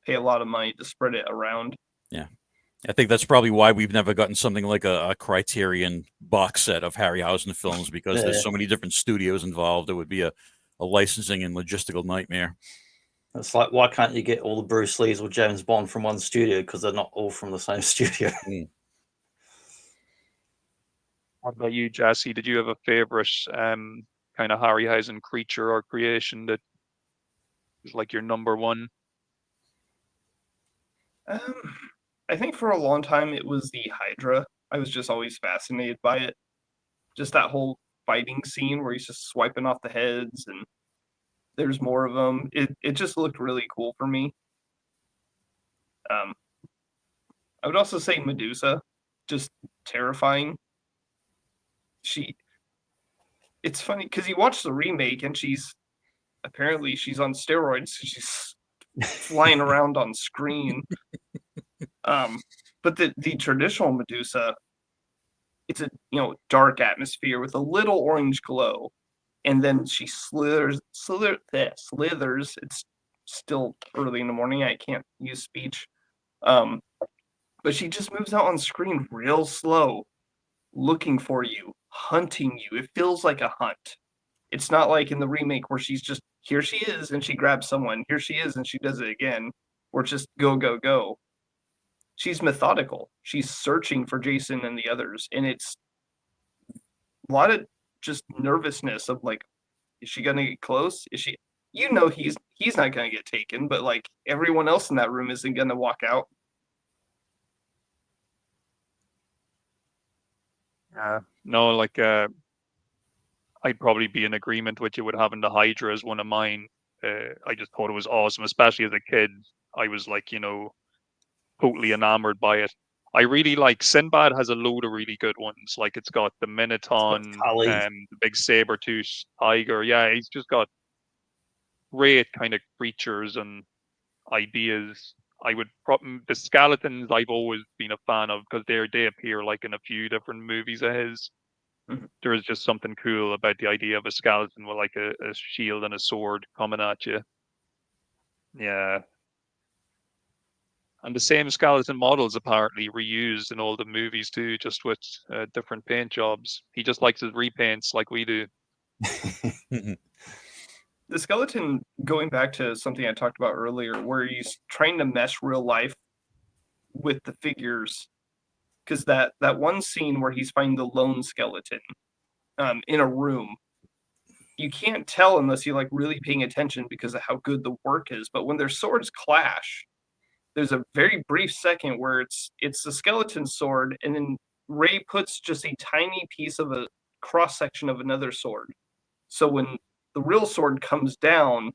pay a lot of money to spread it around. Yeah. I think that's probably why we've never gotten something like a Criterion box set of Harryhausen films, because Yeah. there's so many different studios involved. It would be a licensing and logistical nightmare. It's like, why can't you get all the Bruce Lees or James Bond from one studio? Because they're not all from the same studio. What about you, Jesse? Did you have a favorite kind of Harryhausen creature or creation that is like your number one? I think for a long time it was the Hydra. I was just always fascinated by it. Just that whole fighting scene where he's just swiping off the heads and there's more of them. It just looked really cool for me. I would also say Medusa, just terrifying. It's funny because you watch the remake and apparently she's on steroids. She's flying around on screen. But the traditional Medusa, it's a dark atmosphere with a little orange glow, and then she slithers. It's still early in the morning. I can't use speech. But she just moves out on screen real slow, looking for you, hunting you. It feels like a hunt. It's not like in the remake where she's just, here she is, and she grabs someone. Here she is, and she does it again. Or it's just go, go, go. She's methodical. She's searching for Jason and the others. And it's a lot of just nervousness of like, is she going to get close? Is she, he's not going to get taken, but like everyone else in that room isn't going to walk out. No, like I'd probably be in agreement with you with having the Hydra as one of mine. I just thought it was awesome, especially as a kid. I was like, totally enamored by it. I really like Sinbad has a load of really good ones. Like it's got the Minotaur, Kali. the big saber-tooth tiger. Yeah, he's just got great kind of creatures and ideas. The skeletons I've always been a fan of because they appear like in a few different movies of his. Mhm. There is just something cool about the idea of a skeleton with like a shield and a sword coming at you. Yeah. And the same skeleton models apparently reused in all the movies too, just with different paint jobs. He just likes his repaints like we do. The skeleton, going back to something I talked about earlier, where he's trying to mesh real life with the figures, because that one scene where he's finding the lone skeleton in a room, you can't tell unless you're like really paying attention because of how good the work is. But when their swords clash, there's a very brief second where it's the skeleton sword, and then Ray puts just a tiny piece of a cross section of another sword. So when the real sword comes down,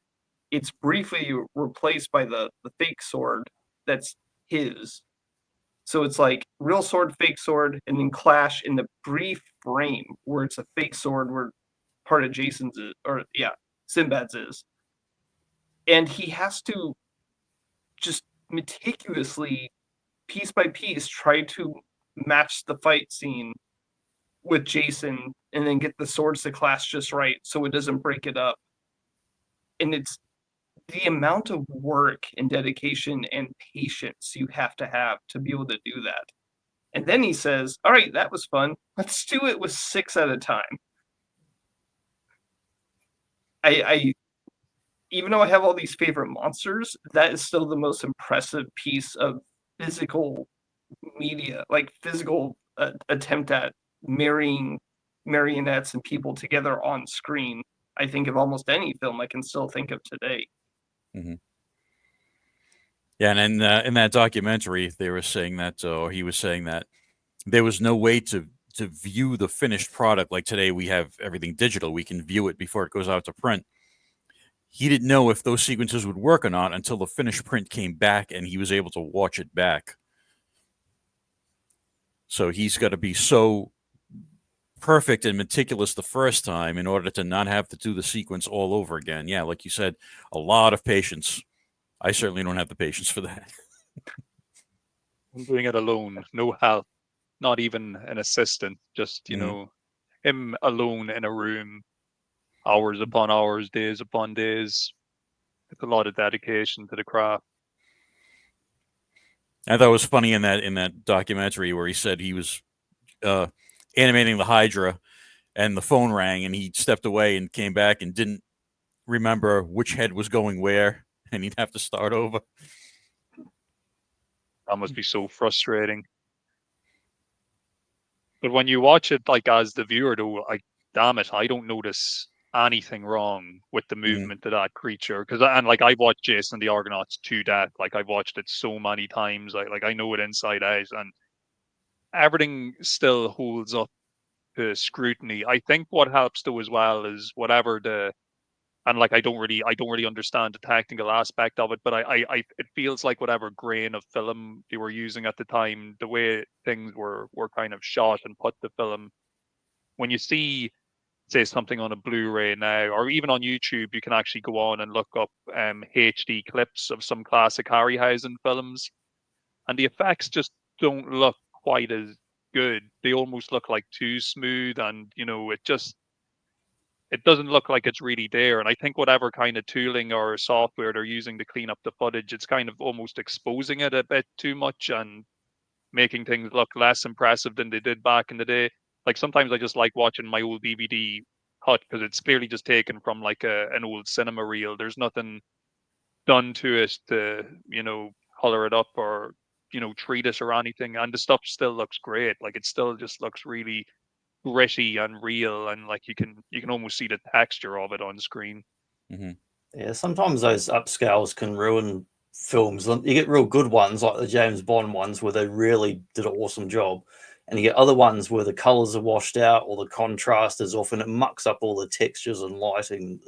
it's briefly replaced by the fake sword that's his. So it's like real sword, fake sword, and then clash in the brief frame where it's a fake sword where part of Jason's is, or yeah, Sinbad's is. And he has to just meticulously, piece by piece, try to match the fight scene with Jason and then get the swords to clash just right so it doesn't break it up. And it's the amount of work and dedication and patience you have to be able to do that. And then he says, all right, that was fun. Let's do it with 6 at a time. I even though I have all these favorite monsters, that is still the most impressive piece of physical media, like physical attempt at marrying marionettes and people together on screen. I think of almost any film I can still think of today. Mm-hmm. Yeah, and in that documentary, they were saying that, or he was saying that there was no way to view the finished product. Like today, we have everything digital; we can view it before it goes out to print. He didn't know if those sequences would work or not until the finished print came back and he was able to watch it back. So he's got to be so perfect and meticulous the first time in order to not have to do the sequence all over again. Yeah, like you said, a lot of patience. I certainly don't have the patience for that. I'm doing it alone, no help, not even an assistant, just, you know, him alone in a room, hours upon hours, days upon days. It's a lot of dedication to the craft. I thought it was funny in that documentary where he said he was animating the Hydra and the phone rang and he stepped away and came back and didn't remember which head was going where and he'd have to start over. That must be so frustrating. But when you watch it, like as the viewer, though, damn it, I don't notice anything wrong with the movement of that creature. And like I've watched Jason and the Argonauts to death. Like I've watched it so many times. Like I know it inside out, and everything still holds up to scrutiny. I think what helps though as well is whatever the and like I don't really understand the technical aspect of it, but it feels like whatever grain of film they were using at the time, the way things were kind of shot and put to film. When you see, say, something on a Blu-ray now, or even on YouTube, you can actually go on and look up HD clips of some classic Harryhausen films, and the effects just don't look quite as good. They almost look like too smooth, and you know, it doesn't look like it's really there. And I think whatever kind of tooling or software they're using to clean up the footage, it's kind of almost exposing it a bit too much and making things look less impressive than they did back in the day. Like sometimes I just like watching my old DVD cut because it's clearly just taken from like an old cinema reel. There's nothing done to it to, you know, color it up or, you know, treat it or anything. And the stuff still looks great. Like it still just looks really gritty and real, and like you can almost see the texture of it on screen. Yeah, sometimes those upscales can ruin films. You get real good ones like the James Bond ones where they really did an awesome job, and you get other ones where the colors are washed out or the contrast is off and it mucks up all the textures and lighting.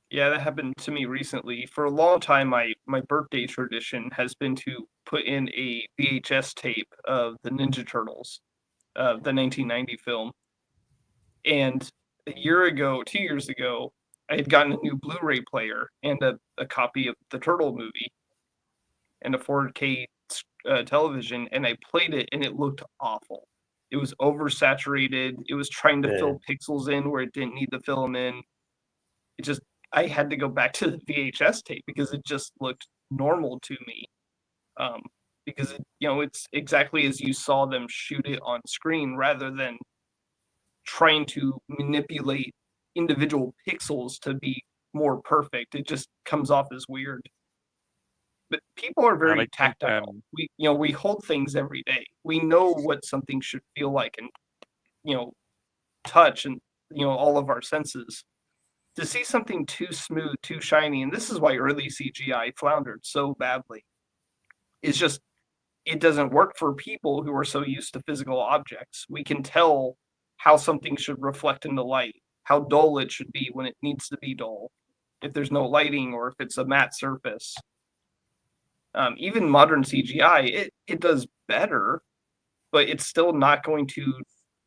Yeah, that happened to me recently. For a long time, my birthday tradition has been to put in a VHS tape of the Ninja Turtles, the 1990 film. And a year ago, 2 years ago, I had gotten a new Blu-ray player and a copy of the Turtle movie and a 4K television, and I played it, and it looked awful. It was oversaturated. It was trying to fill pixels in where it didn't need to fill them in. It just, I had to go back to the VHS tape because it just looked normal to me. Because it, you know, it's exactly as you saw them shoot it on screen rather than trying to manipulate individual pixels to be more perfect. It just comes off as weird. But people are very tactile. We hold things every day. We know what something should feel like and, you know, touch and, you know, all of our senses. To see something too smooth, too shiny, and this is why early CGI floundered so badly, is just, it doesn't work for people who are so used to physical objects. We can tell how something should reflect in the light, how dull it should be when it needs to be dull, if there's no lighting or if it's a matte surface. Even modern CGI, it does better, but it's still not going to,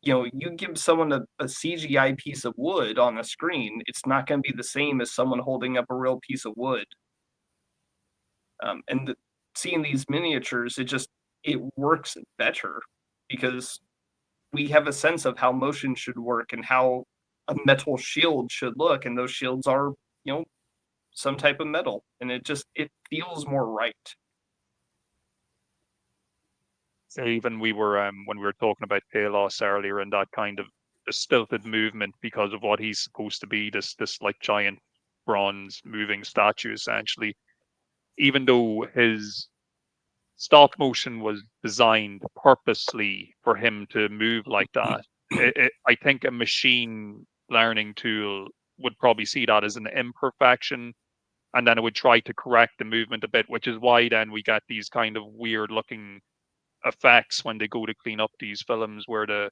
you know, you give someone a CGI piece of wood on a screen, it's not going to be the same as someone holding up a real piece of wood. Seeing these miniatures, it works better because we have a sense of how motion should work and how a metal shield should look, and those shields are, you know, some type of metal, and it feels more right. So even we were when we were talking about Palos earlier and that kind of the stilted movement because of what he's supposed to be, this like giant bronze moving statue essentially. Even though his stop motion was designed purposely for him to move like that, I think a machine learning tool would probably see that as an imperfection, and then it would try to correct the movement a bit, which is why then we get these kind of weird looking effects when they go to clean up these films where the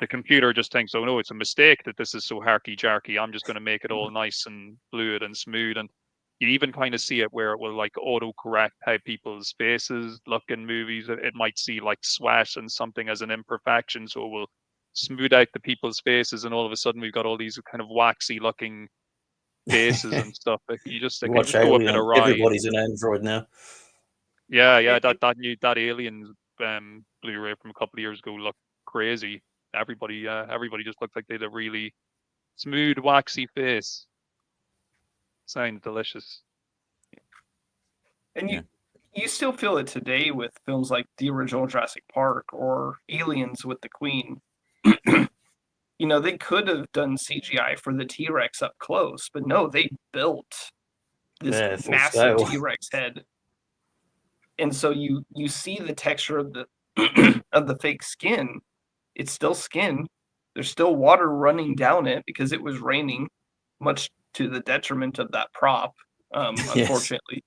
computer just thinks, oh no, it's a mistake that this is so herky jerky. I'm just going to make it all nice and fluid and smooth. And you even kind of see it where it will like autocorrect how people's faces look in movies. It might see like sweat and something as an imperfection, so it will smooth out the people's faces, and all of a sudden we've got all these kind of waxy looking faces and stuff. It You can watch just go a bit Alien, awry. everybody's an android now. Yeah, that Alien Blu-ray from a couple of years ago looked crazy. Everybody just looked like they had a really smooth, waxy face. Sounds delicious. And you still feel it today with films like the original Jurassic Park or Aliens with the Queen. You know, they could have done CGI for the T-Rex up close, but no, they built this Full massive scale. T-Rex head. And so you see the texture of the of the fake skin. It's still skin. There's still water running down it because it was raining, much to the detriment of that prop, unfortunately.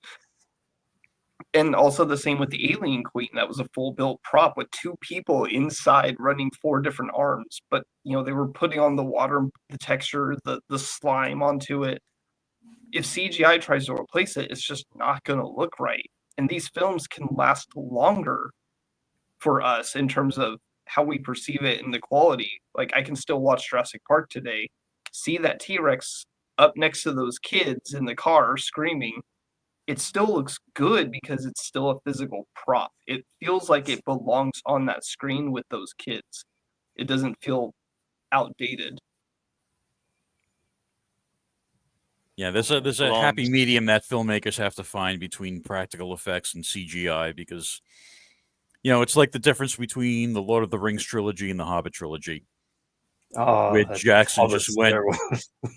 And also the same with the Alien Queen. That was a full built prop with 2 people inside running 4 different arms. But you know, they were putting on the water, the texture, the slime onto it. If CGI tries to replace it, it's just not going to look right. And these films can last longer for us in terms of how we perceive it and the quality. Like, I can still watch Jurassic Park today, see that T-Rex up next to those kids in the car screaming. It still looks good because it's still a physical prop. It feels like it belongs on that screen with those kids. It doesn't feel outdated. Yeah, there's a happy medium that filmmakers have to find between practical effects and CGI, because, you know, it's like the difference between the Lord of the Rings trilogy and the Hobbit trilogy. Where Jackson just went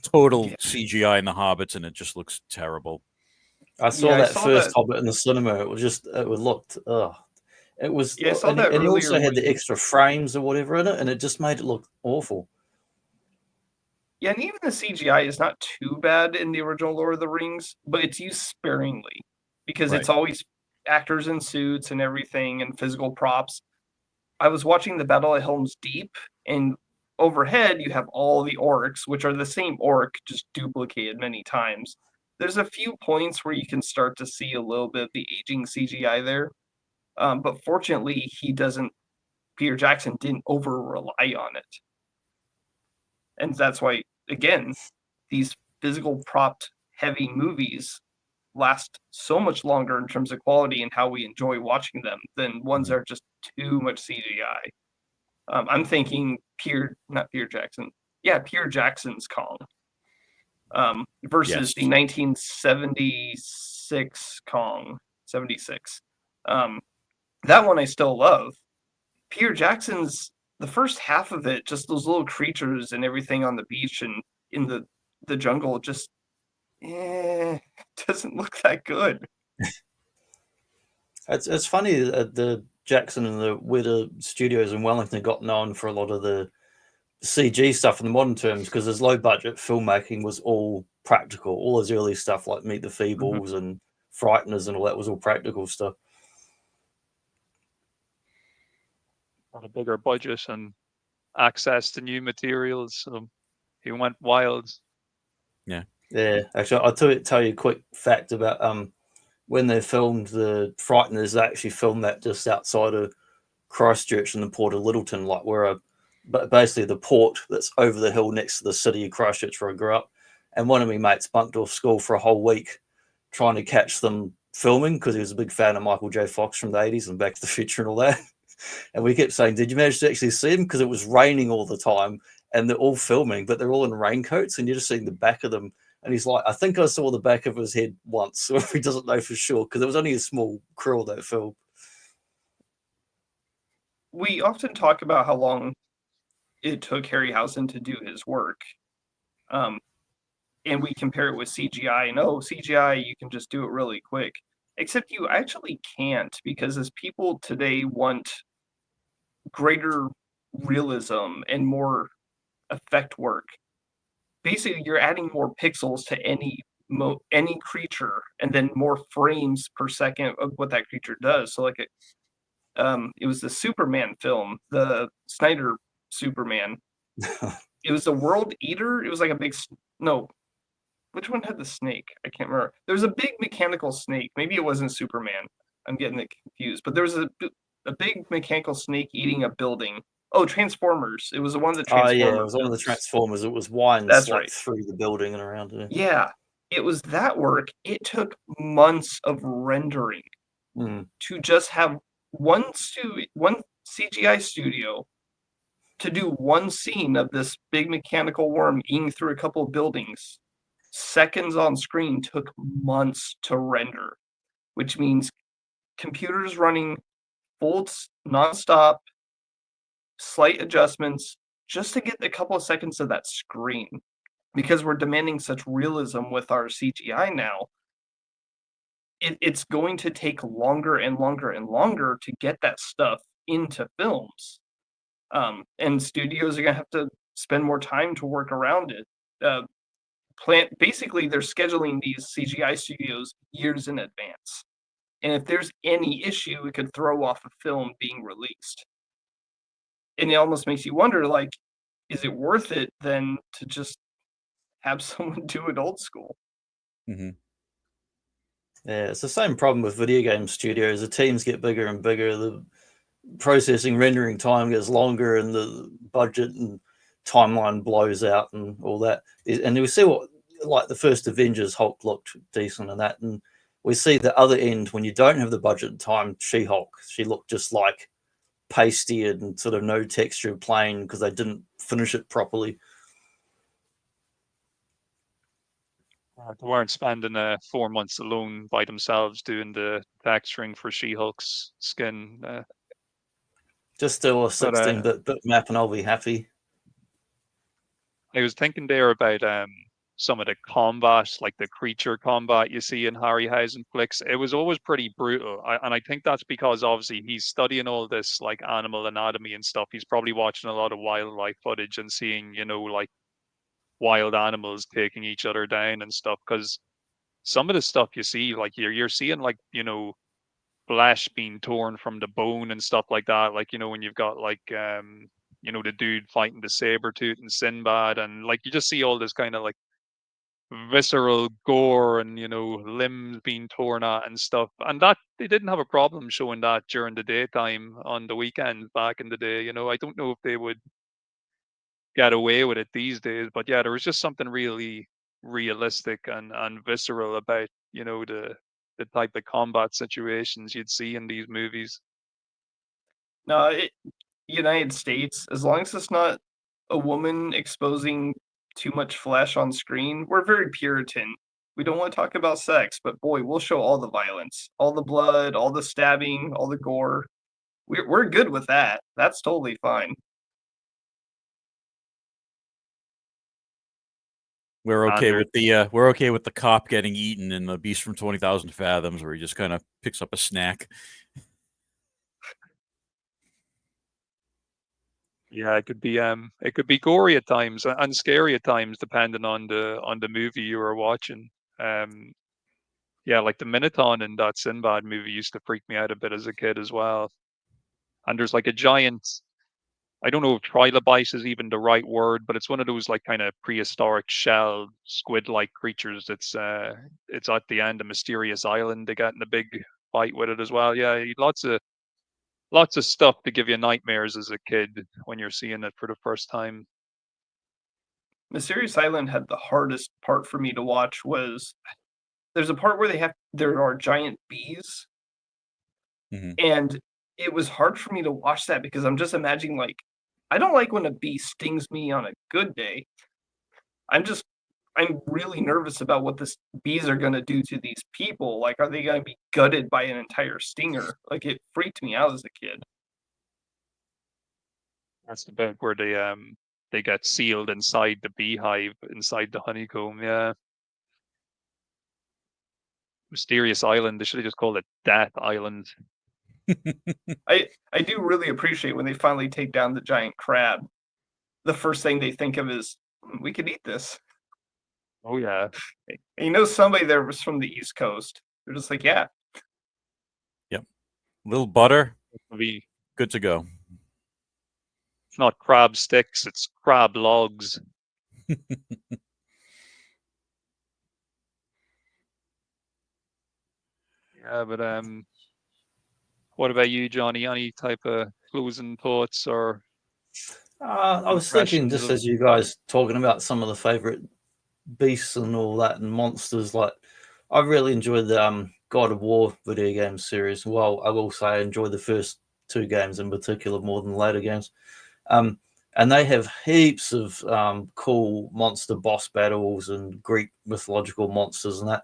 total CGI in the Hobbits, and it just looks terrible. I saw that first Hobbit in the cinema. It looked, it was, and he also had the extra frames or whatever in it, and it just made it look awful. Yeah, and even the CGI is not too bad in the original Lord of the Rings, but it's used sparingly because it's always actors in suits and everything and physical props. I was watching the Battle of Helm's Deep, and overhead you have all the orcs, which are the same orc, just duplicated many times. There's a few points where you can start to see a little bit of the aging CGI there, but fortunately Peter Jackson didn't over-rely on it. And that's why, again, these physical propped heavy movies last so much longer in terms of quality and how we enjoy watching them than ones that are just too much CGI. I'm thinking Peter Jackson's Kong versus the 1976 Kong, 76. That one I still love. Peter Jackson's, the first half of it, just those little creatures and everything on the beach and in the jungle, just doesn't look that good. It's funny that the Jackson and the Weta Studios in Wellington got known for a lot of the CG stuff in the modern terms, because his low budget filmmaking was all practical. All his early stuff like Meet the Feebles and Frighteners and all that was all practical stuff. Got a bigger budget and access to new materials, so he went wild. Yeah. Actually, I'll tell you a quick fact about when they filmed the Frighteners. They actually filmed that just outside of Christchurch in the port of Littleton, like but basically the port that's over the hill next to the city of Christchurch where I grew up. And one of my mates bunked off school for a whole week trying to catch them filming, because he was a big fan of Michael J. Fox from the 80s and Back to the Future and all that. And we kept saying, did you manage to actually see them? Because it was raining all the time and they're all filming, but they're all in raincoats and you're just seeing the back of them. And he's like, I think I saw the back of his head once, so he doesn't know for sure, because there was only a small crew of that film. We often talk about how long it took Harryhausen to do his work. And we compare it with CGI, and CGI, you can just do it really quick. Except you actually can't, because as people today want greater realism and more effect work, basically you're adding more pixels to any creature and then more frames per second of what that creature does. So like it was the Superman film, the Snyder Superman. It was the World Eater. It was like a big which one had the snake? I can't remember. There was a big mechanical snake. Maybe it wasn't Superman. I'm getting it confused. But there was a big mechanical snake eating a building. Oh, Transformers. It was one of the Oh Transformers. yeah, it was one of the Transformers. It was winds That's like right. through the building and around it. Yeah, it was that work. It took months of rendering to just have one CGI studio to do one scene of this big mechanical worm eating through a couple of buildings. Seconds on screen took months to render, which means computers running full nonstop, slight adjustments just to get a couple of seconds of that screen. Because we're demanding such realism with our CGI now, it's going to take longer and longer and longer to get that stuff into films. And studios are going to have to spend more time to work around it. Basically, they're scheduling these CGI studios years in advance. And if there's any issue, it could throw off a film being released. And it almost makes you wonder, like, is it worth it then to just have someone do it old school? Yeah, it's the same problem with video game studios. The teams get bigger and bigger. The processing rendering time gets longer, and the budget and timeline blows out, and all that. And we see what, like the first Avengers, Hulk looked decent and that, and we see the other end when you don't have the budget and time. She-Hulk, she looked just like pasty and sort of no texture, plain, because they didn't finish it properly. They weren't spending 4 months alone by themselves doing the texturing for She-Hulk's skin. Just still a 16-bit bitmap and I'll be happy. I was thinking there about some of the combat, like the creature combat you see in Harryhausen flicks. It was always pretty brutal. And I think that's because obviously he's studying all this like animal anatomy and stuff. He's probably watching a lot of wildlife footage and seeing, you know, like wild animals taking each other down and stuff. Because some of the stuff you see, like you're seeing like, you know, flesh being torn from the bone and stuff like that. Like, you know, when you've got like you know, the dude fighting the saber-tooth and Sinbad, and like you just see all this kind of like visceral gore and, you know, limbs being torn out and stuff. And that they didn't have a problem showing that during the daytime on the weekends back in the day. You know, I don't know if they would get away with it these days, but yeah, there was just something really realistic and visceral about, you know, the type of combat situations you'd see in these movies. No, United States, as long as it's not a woman exposing too much flesh on screen, we're very Puritan. We don't want to talk about sex, but boy, we'll show all the violence, all the blood, all the stabbing, all the gore. We're good with that. That's totally fine. We're okay with the cop getting eaten in The Beast from 20,000 Fathoms, where he just kind of picks up a snack. Yeah, it could be gory at times and scary at times, depending on the movie you were watching. Yeah, like the Minotaur in that Sinbad movie used to freak me out a bit as a kid as well. And there's like a giant, I don't know if trilobite is even the right word, but it's one of those like kind of prehistoric shell squid-like creatures. It's at the end, a mysterious island. They got in a big fight with it as well. Yeah, lots of stuff to give you nightmares as a kid when you're seeing it for the first time. Mysterious Island had the hardest part for me to watch. Was there's a part where there are giant bees, and it was hard for me to watch that because I'm just imagining, like, I don't like when a bee stings me on a good day. I'm really nervous about what this bees are gonna do to these people. Like, are they gonna be gutted by an entire stinger? Like, it freaked me out as a kid. That's the bit where they get sealed inside the beehive, inside the honeycomb. Yeah. Mysterious Island. They should have just called it Death Island. I do really appreciate when they finally take down the giant crab. The first thing they think of is, we could eat this. Oh yeah. And you know, somebody there was from the East Coast. They're just like, yeah. Yep. Little butter. Be Good to go. It's not crab sticks, it's crab logs. Yeah, but what about you, Johnny? Any type of closing thoughts or I was thinking, impressions just of? as you guys talking about some of the favorite beasts and all that and monsters, like I really enjoyed the God of War video game series. Well, I will say I enjoyed the first two games in particular more than later games. And they have heaps of cool monster boss battles and Greek mythological monsters and that.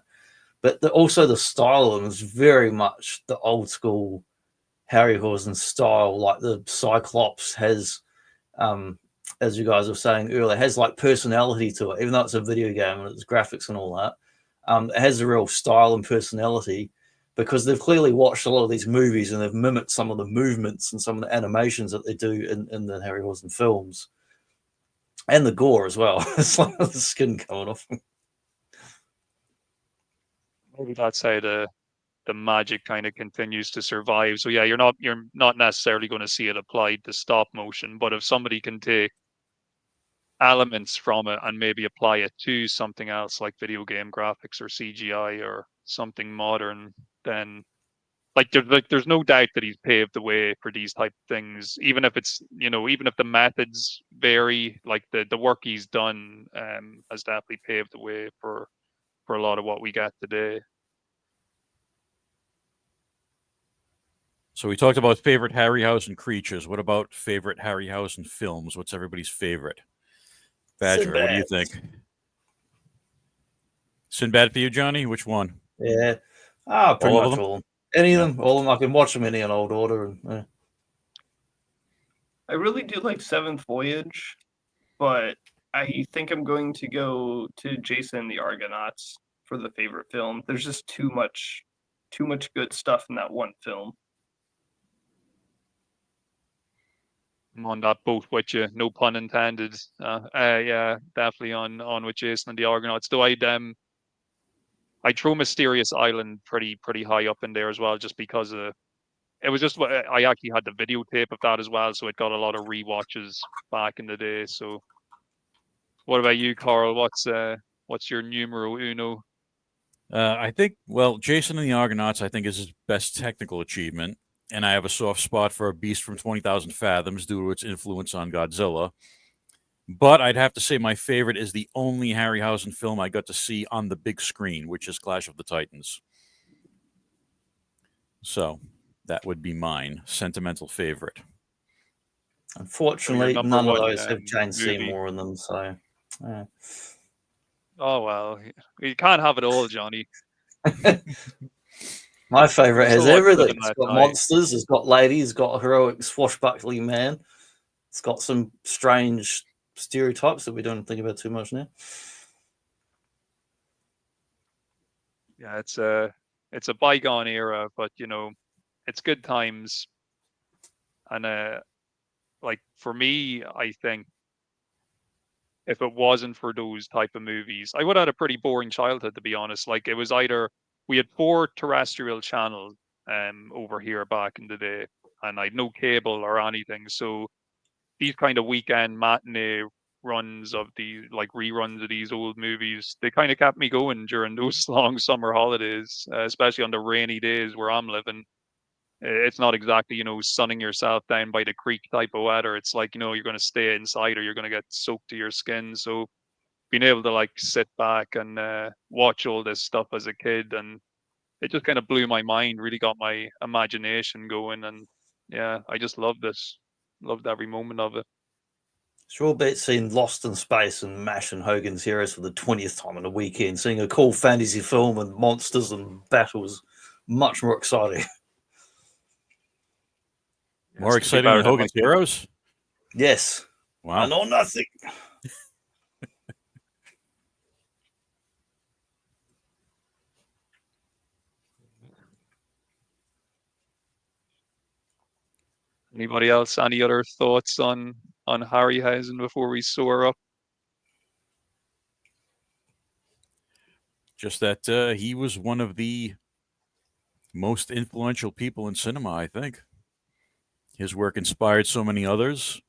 But also the style of them is very much the old school Harryhausen style. Like the Cyclops has, as you guys were saying earlier, has like personality to it, even though it's a video game and it's graphics and all that. It has a real style and personality because they've clearly watched a lot of these movies and they've mimicked some of the movements and some of the animations that they do in the Harryhausen films. And the gore as well. It's like the skin coming off. Maybe that's how the magic kind of continues to survive. So yeah, you're not necessarily going to see it applied to stop motion, but if somebody can take elements from it and maybe apply it to something else like video game graphics or CGI or something modern, then there's no doubt that he's paved the way for these type of things, even if it's, even if the methods vary, like the work he's done has definitely paved the way for a lot of what we got today. So we talked about favorite Harryhausen creatures. What about favorite Harryhausen films? What's everybody's favorite? Badger, Sinbad. what do you think? Sinbad for you, Johnny? Which one? Yeah. Pretty All of much them? all. Any of them, all of them. I can watch them in any old order. And, I really do like Seventh Voyage, but I think I'm going to go to Jason and the Argonauts for the favorite film. There's just too much good stuff in that one film. I'm on that boat with you, no pun intended. Yeah, definitely on with Jason and the Argonauts. Though I'd throw Mysterious Island pretty high up in there as well, just because it was just I actually had the videotape of that as well, so it got a lot of rewatches back in the day. So, what about you, Carl? What's your numero uno? I think, well, Jason and the Argonauts, I think, is his best technical achievement. And I have a soft spot for A Beast from 20,000 Fathoms due to its influence on Godzilla. But I'd have to say my favorite is the only Harryhausen film I got to see on the big screen, which is Clash of the Titans. So that would be mine sentimental favorite. unfortunately, So none of those have Jane movie. Seymour in them. So, yeah. Oh well, you can't have it all, Johnny. My favorite There's has so much good everything. in It's that got guy. monsters, it's got ladies, it's got a heroic swashbuckling man. It's got some strange stereotypes that we don't think about too much now. Yeah, it's a bygone era, but it's good times. And like for me, I think if it wasn't for those type of movies, I would have had a pretty boring childhood, to be honest. Like it was either we had 4 terrestrial channels over here back in the day, and I'd no cable or anything. So these kind of weekend matinee runs of the like reruns of these old movies, they kind of kept me going during those long summer holidays, especially on the rainy days where I'm living. It's not exactly, sunning yourself down by the creek type of weather. It's like, you're going to stay inside or you're going to get soaked to your skin. So being able to like sit back and watch all this stuff as a kid, and it just kind of blew my mind, really got my imagination going. And yeah, I just loved this. Loved every moment of it. Sure bet seeing Lost in Space and MASH and Hogan's Heroes for the 20th time in a weekend, seeing a cool fantasy film and monsters and battles, much more exciting. More exciting than Hogan's Heroes? Yes. Wow. I know nothing. Anybody else? Any other thoughts on Harryhausen before we soar up? Just that he was one of the most influential people in cinema, I think. His work inspired so many others.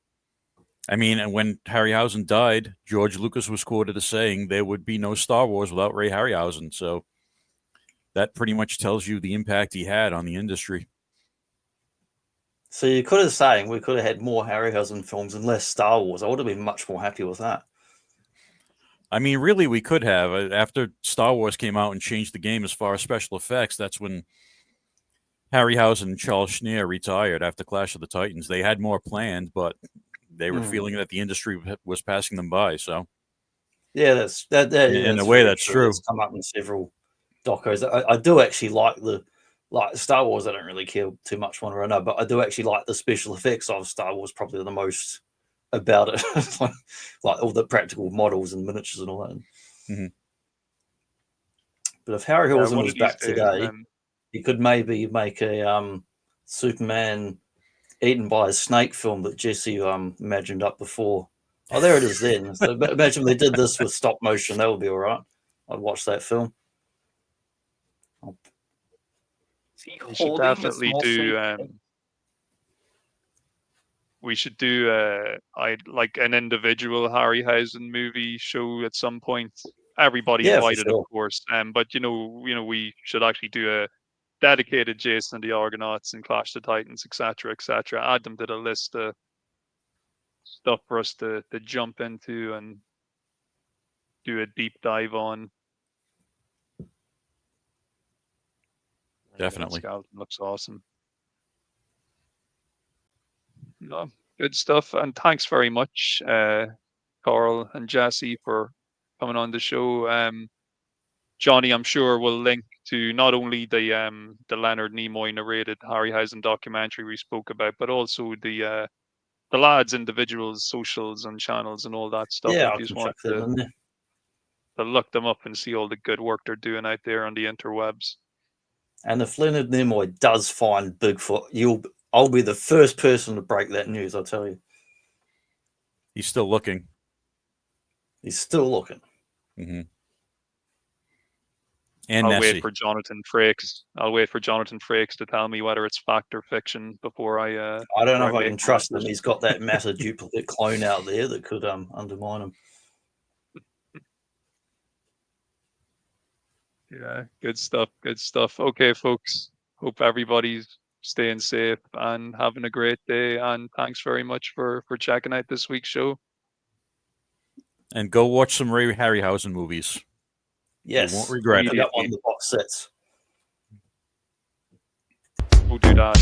I mean, and when Harryhausen died, George Lucas was quoted as saying there would be no Star Wars without Ray Harryhausen. So that pretty much tells you the impact he had on the industry. So you could have saying we could have had more Harryhausen films and less Star Wars. I would have been much more happy with that. I mean, really, we could have. After Star Wars came out and changed the game as far as special effects, that's when Harryhausen and Charles Schneer retired after Clash of the Titans. They had more planned, but they were feeling that the industry was passing them by. So, yeah, that's in a way, that's true. It's come up in several docos. I do actually like Star Wars. I don't really care too much one or another, but I do actually like the special effects of Star Wars. Probably the most about it, like all the practical models and miniatures and all that. Mm-hmm. But if Harryhausen was back today, he could maybe make a Superman eaten by a snake film that Jesse imagined up before. Oh, there it is then. So imagine they did this with stop motion. That would be all right. I'd watch that film. We should definitely do. We should do like an individual Harryhausen movie show at some point. Everybody invited, of course. But you know, we should actually do a dedicated Jason and the Argonauts and Clash the Titans, etc., etc. Add them to the list of stuff for us to jump into and do a deep dive on. Definitely. Skeleton looks awesome. No, good stuff. And thanks very much, Carl and Jesse, for coming on the show. Johnny, I'm sure, will link to not only the Leonard Nimoy narrated Harryhausen documentary we spoke about, but also the lads' individuals, socials and channels and all that stuff. Yeah, if you just want to look them up and see all the good work they're doing out there on the interwebs. And if Leonard Nimoy does find Bigfoot, I'll be the first person to break that news, I'll tell you. He's still looking. He's still looking. Mm-hmm. And I'll Nessie. wait for Jonathan Frakes to tell me whether it's fact or fiction before I don't know if I can trust him. He's got that massive duplicate clone out there that could undermine him. Yeah, good stuff. Good stuff. Okay, folks. Hope everybody's staying safe and having a great day. And thanks very much for checking out this week's show. And go watch some Ray Harryhausen movies. Yes. You won't regret it. I got one of the box sets. We'll do that.